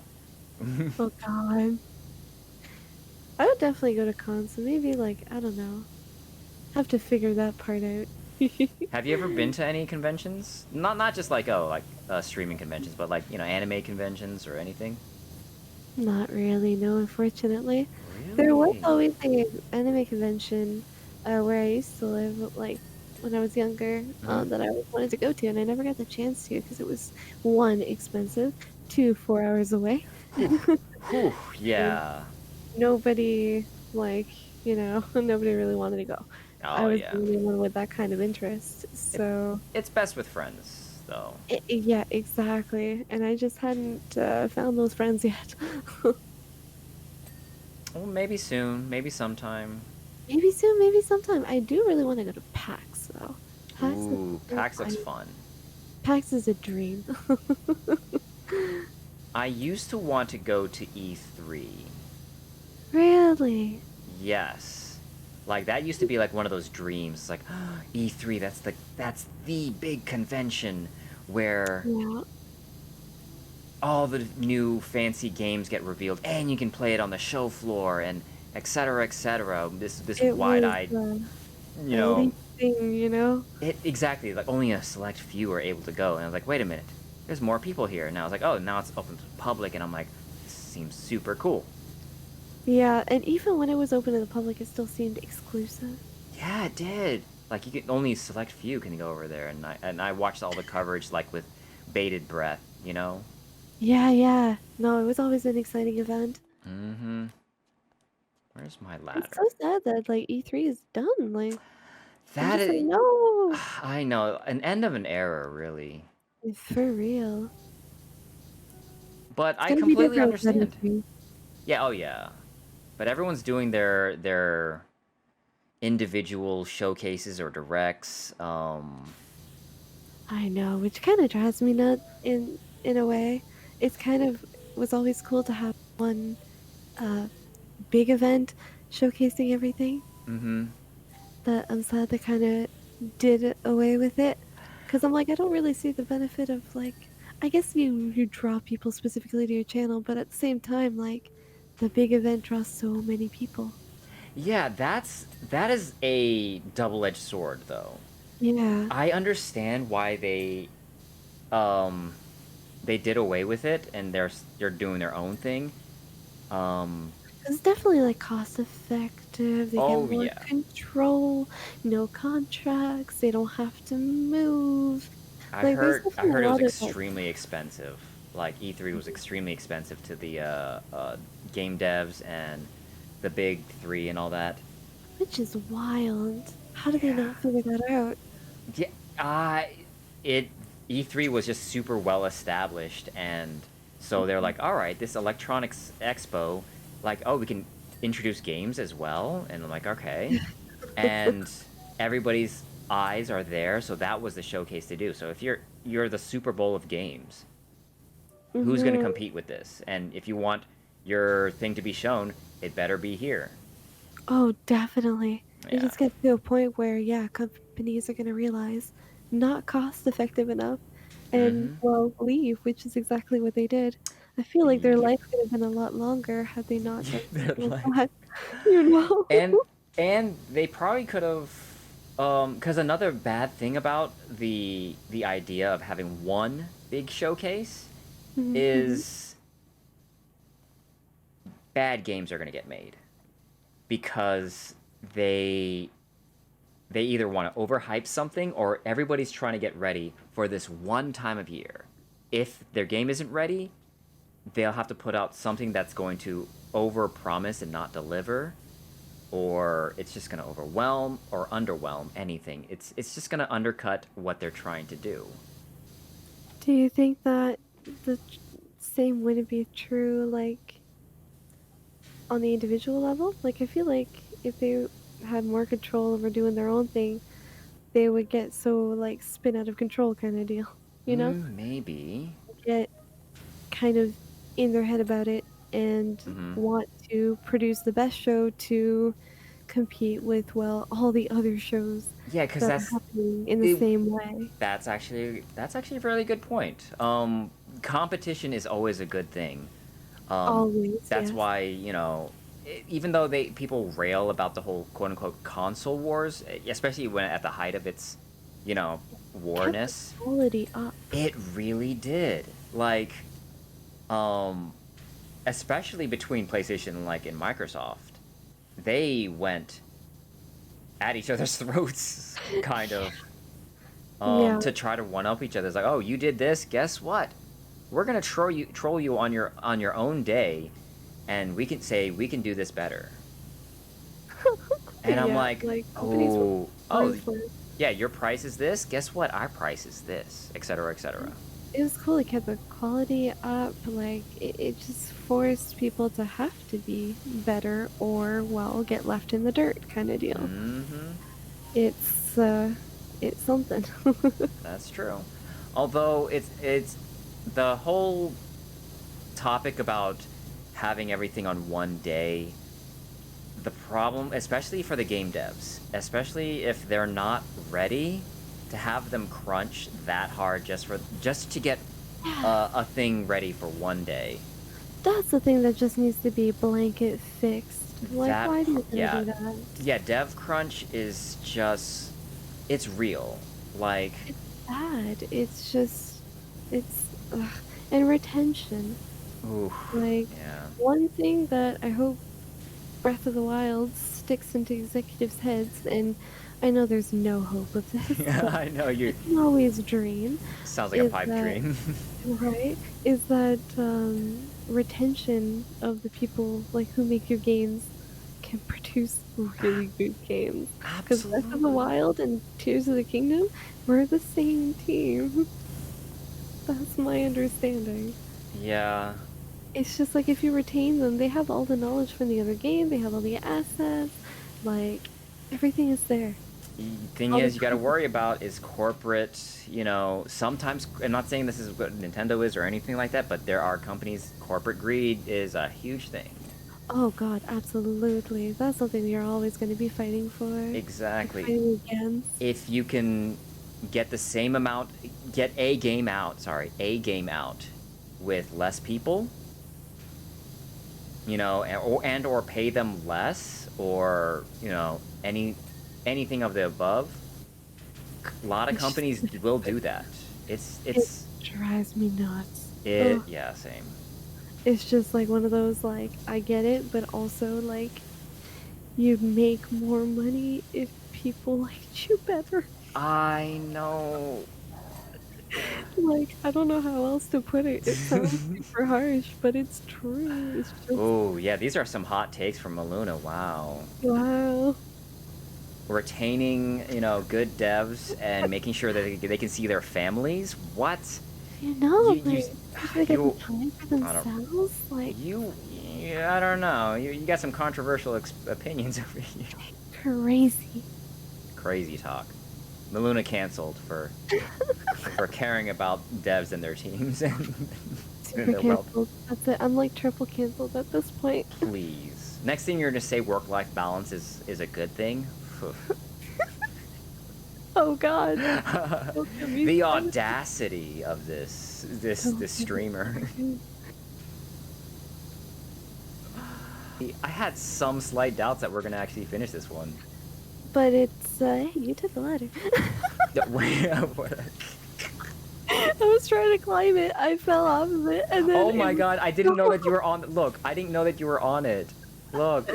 B: Oh god. I would definitely go to cons, so maybe like, I don't know. Have to figure that part out.
A: Have you ever been to any conventions? Not just like, streaming conventions, but like, anime conventions or anything?
B: Not really, no, unfortunately. There was
A: Really?
B: always a anime convention where I used to live, like when I was younger,
A: Hmm.
B: that I always wanted to go to, and I never got the chance to because it was one, expensive, two, 4 hours away,
A: Whew. Whew.
B: and
A: Yeah.
B: nobody, like, nobody really wanted to go. I
A: Oh,
B: was
A: yeah.
B: the only one with that kind of interest,
A: It,
B: so
A: it's best with friends, though.
B: yeah, exactly. And I just hadn't found those friends yet.
A: Well, maybe soon, maybe sometime.
B: Maybe soon, maybe sometime. I do really want to go to PAX though. PAX is
A: Ooh,
B: something
A: PAX looks fun.
B: PAX is a dream.
A: I used to want to go to E3.
B: Really?
A: Yes. Like that used to be like one of those dreams. It's like E3, that's the big convention where
B: Yeah.
A: all the new fancy games get revealed and you can play it on the show floor and etc etc. This
B: It was
A: wide-eyed, you
B: the
A: know,
B: elite thing, you know?
A: it exactly like only a select few are able to go. And I was like, "Wait a minute. There's more people here." And I was like, "Oh, now it's open to the public." And I'm like, "This seems super cool."
B: Yeah, and even when it was open to the public, it still seemed exclusive.
A: Yeah, it did. Like you can only select few can go over there, and I watched all the coverage like with bated breath, you know.
B: Yeah, yeah. No, it was always an exciting event.
A: Mm-hmm. Where's my
B: It's
A: ladder?
B: so sad that like E3 is done. Like I'm
A: That
B: just like,
A: is,
B: no,
A: I know, an end of an era, really.
B: for real.
A: But
B: It's
A: I
B: gonna be
A: completely
B: different with
A: understand.
B: E3.
A: Yeah, oh yeah. But everyone's doing their individual showcases or directs.
B: I know, which kind of drives me nuts in a way. It's kind of was always cool to have one uh big event showcasing everything.
A: Mm-hmm.
B: That I'm sad they kind of did away with it, because I'm like, I don't really see the benefit of like. I guess you draw people specifically to your channel, but at the same time, like the big event draws so many people.
A: Yeah, that is a double-edged sword, though.
B: Yeah,
A: I understand why um they did away with it and they're doing their own thing. Um,
B: it's definitely like cost effective. They get
A: oh
B: more
A: yeah,
B: control, no contracts. They don't have to move. Like there's
A: I
B: definitely a
A: heard it was
B: lot of like,
A: extremely expensive. Like E3 was extremely expensive to the game devs and the big three and all that.
B: which is wild. How do they
A: Yeah,
B: not figure that out?
A: yeah. Uh, it E3 was just super well established, and so they're like, all right, this electronics expo, like, oh, we can introduce games as well, and I'm like, okay, and everybody's eyes are there, so that was the showcase to do. So if you're the Super Bowl of games, who's going to
B: Hmm.
A: compete with this? And if you want your thing to be shown, it better be here.
B: Oh, definitely. It
A: Yeah.
B: just gets to a point where, yeah, companies are going to realize not cost effective enough and,
A: Mm-hmm.
B: well, leave, which is exactly what they did. I feel like their
A: Yep.
B: life could have been a lot longer had they not done
A: They're
B: something
A: like,
B: like that, you know?
A: and they probably could have, because another bad thing about the idea of having one big showcase
B: Mhm, mhm.
A: is bad games are going to get made because they they either want to overhype something or everybody's trying to get ready for this one time of year. If their game isn't ready, they'll have to put out something that's going to overpromise and not deliver, or it's just going to overwhelm or underwhelm anything. It's just going to undercut what they're trying to do.
B: Do you think that the same wouldn't be true, like, on the individual level? Like, I feel like if they had more control over doing their own thing, they would get so, like, spin out of control kind of deal, you know?
A: Maybe.
B: Get kind of in their head about it and
A: Hmm.
B: want to produce the best show to compete with, well, all the other shows
A: Yeah, because
B: that are happening in the
A: it,
B: same way.
A: that's actually a really good point. Competition is always a good thing. Um,
B: Always,
A: that's
B: yes.
A: why even though they people rail about the whole quote unquote console wars, especially when at the height of its,
B: Kept the
A: warness,
B: quality up.
A: it really did. Like, um, especially between PlayStation like and Microsoft, they went at each other's throats, kind of,
B: Yeah.
A: to try to one up each other. It's like, oh, you did this. Guess what? We're gonna troll you on your own day, and we can say we can do this better. And I'm
B: Yeah,
A: like,
B: like, companies were
A: oh,
B: ruthless.
A: yeah, your price is this. Guess what? Our price is this, etc., etc.
B: it was cool. It kept the quality up. Like it just forced people to have to be better, or well, get left in the dirt, kind of deal.
A: Mm-hmm.
B: It's it's something.
A: That's true. Although it's the whole topic about having everything on one day. The problem, especially for the game devs, especially if they're not ready to have them crunch that hard just to get
B: Yeah,
A: a thing ready for one day.
B: that's the thing that just needs to be blanket fixed. Like, why do you gotta
A: Yeah,
B: do that?
A: yeah, dev crunch is just it's real. Like,
B: It's bad. It's just, it's, ugh. And retention.
A: ooh,
B: Like,
A: yeah.
B: one thing that I hope Breath of the Wild sticks into executives' heads, and I know there's no hope of this,
A: Yeah,
B: but
A: I know
B: I
A: you.
B: can always dream,
A: Sounds like a
B: is
A: pipe
B: that,
A: dream.
B: right? Is that retention of the people like who make your games can produce really good games. Because Breath of the
A: Absolutely.
B: Wild and Tears of the Kingdom were the same team. That's my understanding.
A: Yeah.
B: It's just like if you retain them, they have all the knowledge from the other game, they have all the assets, like everything is there.
A: Thing
B: All the
A: is, you got to
B: content.
A: worry about is corporate. You know, sometimes I'm not saying this is what Nintendo is or anything like that, but there are companies. Corporate greed is a huge thing.
B: Oh god, absolutely. That's something you're always going to be fighting for, like
A: Exactly.
B: fighting against.
A: If you can get the same amount, get a game out. Sorry, a game out with less people. You know, or pay them less, or anything of the above. A lot of
B: It's
A: companies
B: just,
A: will do that. It's
B: it
A: it's
B: drives me nuts.
A: it
B: Ugh.
A: yeah, same.
B: It's just like one of those like I get it, but also like you make more money if people liked you better.
A: I know.
B: Like, I don't know how else to put it. It sounds super harsh, but it's true. It's just
A: Oh, yeah, these are some hot takes from Melunah. Wow.
B: wow.
A: Retaining, good devs and making sure that they can see their families. What?
B: You know,
A: You, you,
B: like, if they get the
A: you,
B: time for
A: I don't,
B: themselves, like,
A: yeah, I don't know. You got some controversial opinions over here.
B: crazy.
A: Crazy talk. Melunah canceled for caring about devs and their teams and
B: Super
A: their wealth.
B: canceled. That's it. I'm like triple canceled at this point.
A: Please. Next thing you're gonna say work-life balance is a good thing.
B: Oh god. Don't get me
A: The
B: started.
A: audacity of this
B: Don't get me
A: streamer.
B: started.
A: I had some slight doubts that we're gonna actually finish this one.
B: But it's, hey, you took the ladder. I was trying to climb it. I fell off of it, and then
A: Oh
B: it
A: my
B: was
A: god, I didn't know that you were on. Look, I didn't know that you were on it. Look,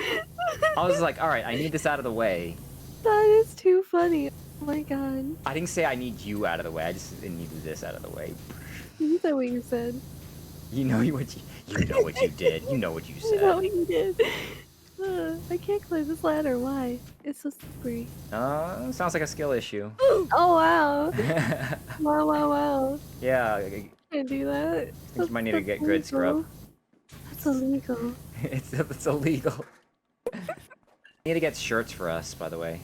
A: I was like, all right, I need this out of the way.
B: That is too funny. Oh my god.
A: I didn't say I need you out of the way. I just needed this out of the way.
B: You said what you said.
A: You know what you did. You know what you
B: I know
A: said.
B: what you did. I can't climb this ladder. Why? It's so slippery.
A: Sounds like a skill issue.
B: Oh wow. Wow, wow, wow.
A: Yeah, I
B: Can't do that.
A: think you might need to
B: That's
A: get grid scrub.
B: illegal. That's illegal.
A: It's illegal. Need to get shirts for us, by the way.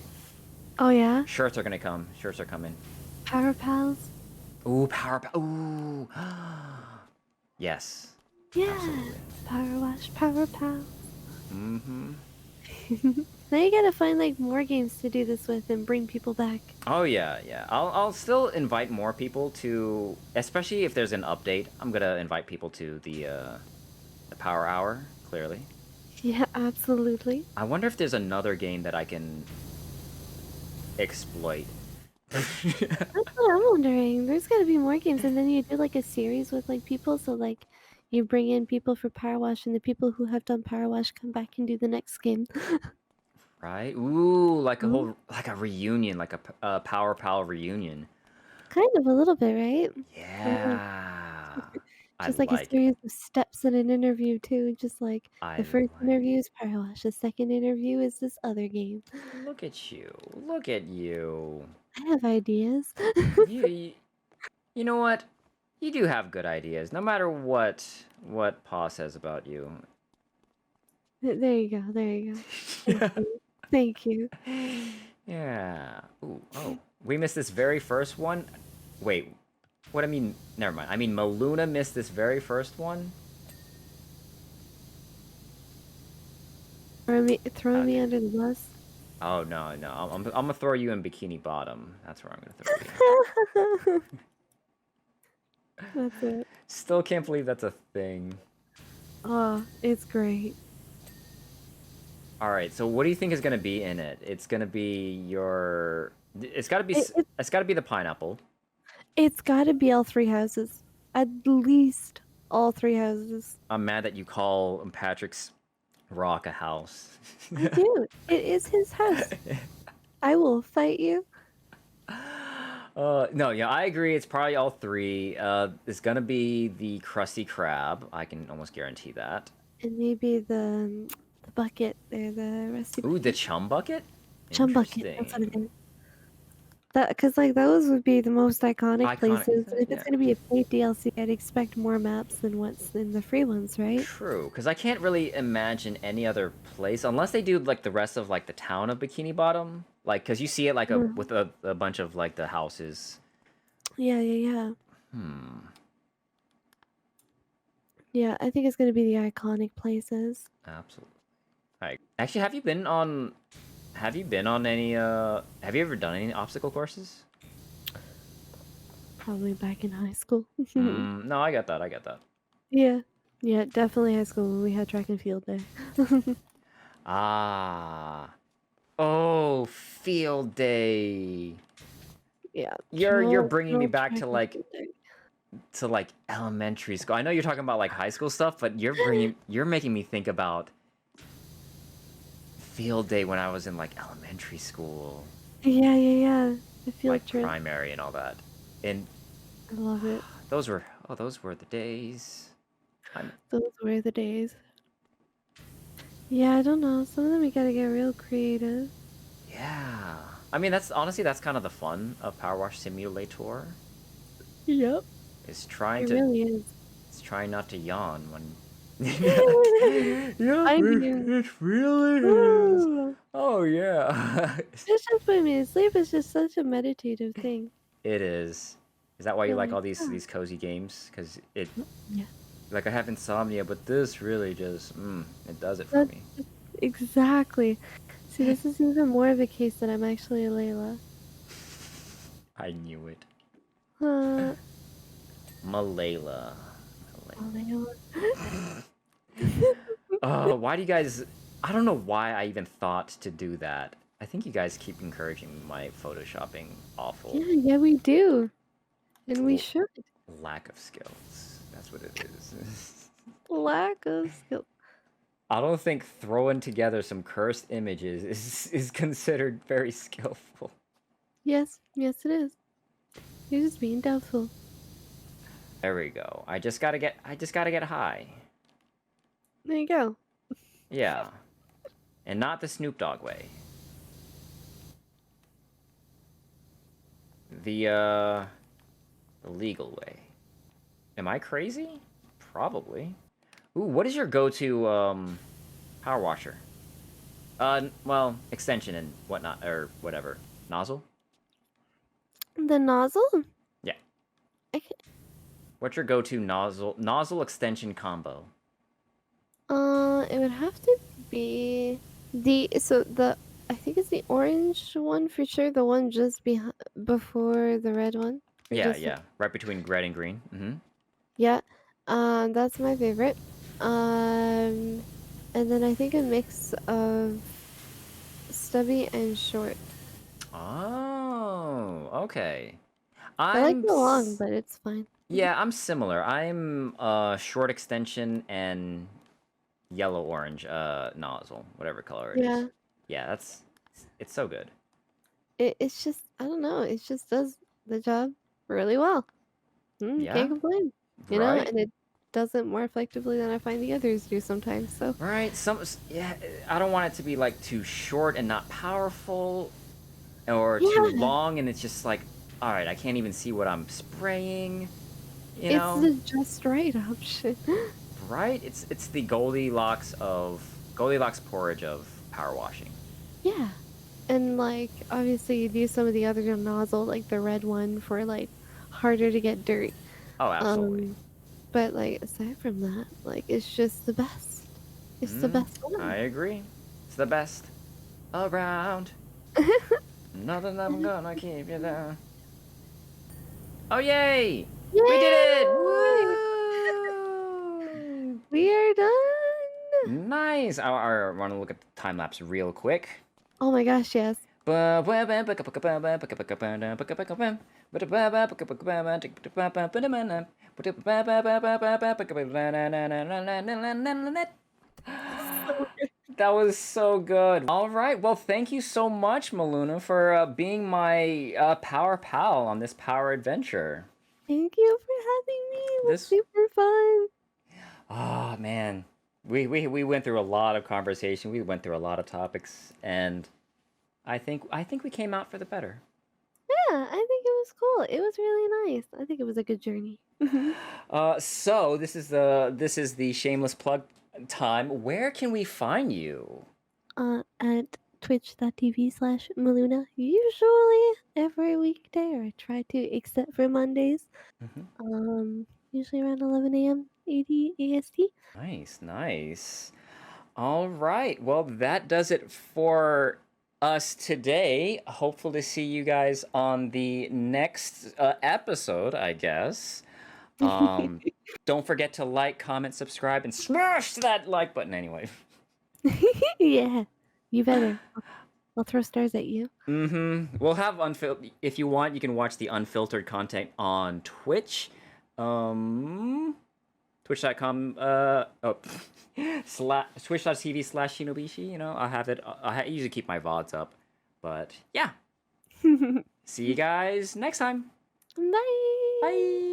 B: Oh yeah?
A: Shirts are gonna come. Shirts are coming.
B: Power pals?
A: Ooh, Ooh. Yes.
B: Yes.
A: Absolutely.
B: Power wash, power pal.
A: Mm-hmm.
B: Now you gotta find like more games to do this with and bring people back.
A: Oh yeah, yeah. I'll still invite more people to, especially if there's an update. I'm gonna invite people to the Power Hour. Clearly.
B: Yeah, absolutely.
A: I wonder if there's another game that I can exploit.
B: That's what I'm wondering. There's gotta be more games, and then you do like a series with like people. So like, you bring in people for Power Wash, and the people who have done Power Wash come back and do the next game.
A: Right? Ooh,
B: Mhm.
A: like a reunion, like a Power Pal reunion.
B: Kind of a little bit, right? Uh,
A: Yeah. I
B: just like a
A: like it.
B: series of steps in an interview too. Just like
A: I
B: the first
A: like
B: interview
A: it.
B: is Power Wash, the second interview is this other game.
A: Look at you. Look at you.
B: I have ideas.
A: You, you know what? You do have good ideas, no matter what Pa says about you.
B: There you go. There you go. Thank you. Thank you.
A: Yeah. Ooh, oh. We missed this very first one. Wait. What I mean, never mind. I mean, Melunah missed this very first one.
B: Throwing me
A: Okay.
B: under the bus.
A: Oh no, no. I'm gonna throw you in Bikini Bottom. That's where I'm gonna throw you.
B: That's it.
A: Still can't believe that's a thing.
B: Oh, it's great.
A: All right. So what do you think is gonna be in it? It's gonna be your. It's gotta be.
B: It, it,
A: It's gotta be the pineapple.
B: it's got to be all three houses. At least all three houses.
A: I'm mad that you call Patrick's rock a house.
B: I do. It is his house. I will fight you.
A: No, yeah, I agree. It's probably all three. It's gonna be the Krusty Krab. I can almost guarantee that.
B: And maybe the bucket there, the rusty
A: Ooh, the
B: bucket.
A: Chum Bucket?
B: Chum bucket. That's what it
A: Interesting.
B: is. Because like those would be the most iconic
A: Iconic,
B: places. And if
A: yeah.
B: it's gonna be a paid DLC, I'd expect more maps than what's in the free ones, right?
A: True, because I can't really imagine any other place unless they do like the rest of like the town of Bikini Bottom, like because you see it like with a bunch of like the houses.
B: Yeah, yeah, yeah.
A: Hmm.
B: Yeah, I think it's gonna be the iconic places.
A: Absolutely. Right. Actually, have you been on? Have you been on any? Have you ever done any obstacle courses?
B: Probably back in high school.
A: No, I get that. I get that.
B: Yeah. Yeah, definitely high school when we had track and field day.
A: Ah. Oh, field day.
B: Yeah.
A: You're bringing me
B: Girl
A: back
B: track
A: to
B: and
A: like
B: field day.
A: elementary school. I know you're talking about like high school stuff, but you're making me think about field day when I was in like elementary school,
B: Yeah, yeah, yeah. The field
A: like
B: trip.
A: primary and all that. And
B: I love it.
A: those were the days.
B: Those were the days. Yeah, I don't know. Some of them we gotta get real creative.
A: Yeah. I mean, that's kind of the fun of Power Wash Simulator.
B: Yep.
A: Is trying
B: It
A: to
B: really is.
A: It's trying not to yawn when. Yeah,
B: I mean,
A: it really is.
B: ooh,
A: Oh yeah.
B: it's just putting me to sleep. It's just such a meditative thing.
A: It is. Is that why you
B: You're
A: like
B: like,
A: all
B: ah,
A: these cozy games? Because it
B: yeah.
A: like I have insomnia, but this really just it does it for
B: That's
A: me.
B: exactly. See, this is even more of a case that I'm actually a Layla.
A: I knew it.
B: Uh,
A: Malayla.
B: a Layla.
A: Oh, why do you guys? I don't know why I even thought to do that. I think you guys keep encouraging my photoshopping awful
B: Yeah, yeah, we do. And we should.
A: lack of skills. That's what it is.
B: Lack of skill.
A: I don't think throwing together some cursed images is considered very skillful.
B: Yes, yes, it is. You're just being doubtful.
A: There we go. I just gotta get high.
B: There you go.
A: Yeah. And not the Snoop Dogg way. The legal way. Am I crazy? Probably. Ooh, what is your go-to power washer? Well, extension and whatnot or whatever. Nozzle?
B: The nozzle?
A: Yeah.
B: I can,
A: What's your go-to nozzle extension combo?
B: it would have to be I think it's the orange one for sure. The one just before the red one. Or
A: Yeah,
B: just
A: yeah. Right between red and green. Mm-hmm.
B: yeah. That's my favorite. And then I think a mix of stubby and short.
A: Oh, okay.
B: I like
A: I'm
B: the long, but it's fine.
A: yeah, I'm similar. I'm short extension and yellow orange nozzle, whatever color it is.
B: Yeah.
A: Yeah, it's so good.
B: It's just I don't know. It just does the job really well.
A: Yeah,
B: Can't complain.
A: right?
B: And it does it more effectively than I find the others do sometimes. So
A: Right. Yeah, I don't want it to be like too short and not powerful or too
B: yeah,
A: long and it's just like, all right, I can't even see what I'm spraying. You
B: It's
A: know,
B: the just right option.
A: right? It's the Goldilocks porridge of power washing.
B: Yeah. And like obviously you do some of the other nozzle, like the red one for like harder to get dirt.
A: Oh, absolutely.
B: Um, but like aside from that, like it's just the best. It's the best
A: I
B: one.
A: agree. It's the best around. Nothing I'm gonna keep you down. Oh, yay! We did it!
B: Yay!
A: Woo!
B: We are done.
A: Nice. I want to look at the time lapse real quick.
B: Oh my gosh, yes. So good.
A: That was so good. All right. Well, thank you so much, Melunah, for being my power pal on this power adventure.
B: Thank you for having me. It was
A: This,
B: super fun.
A: oh man, we went through a lot of conversation. We went through a lot of topics, and I think we came out for the better.
B: Yeah, I think it was cool. It was really nice. I think it was a good journey.
A: So this is the shameless plug time. Where can we find you?
B: At twitch.tv/Melunah, usually every weekday, or I try to, except for Mondays.
A: Hmm.
B: Usually around 11 a.m. AD AST.
A: Nice, nice. All right. Well, that does it for us today. Hopeful to see you guys on the next episode, I guess. Um, don't forget to like, comment, subscribe, and smash that like button anyway.
B: Yeah, you better. I'll throw stars at you.
A: We'll have if you want, you can watch the unfiltered content on Twitch. Um, Twitch.com twitch.tv/Shinobishi. I have it. I usually keep my VODs up. But yeah. See you guys next time.
B: Bye.
A: Bye.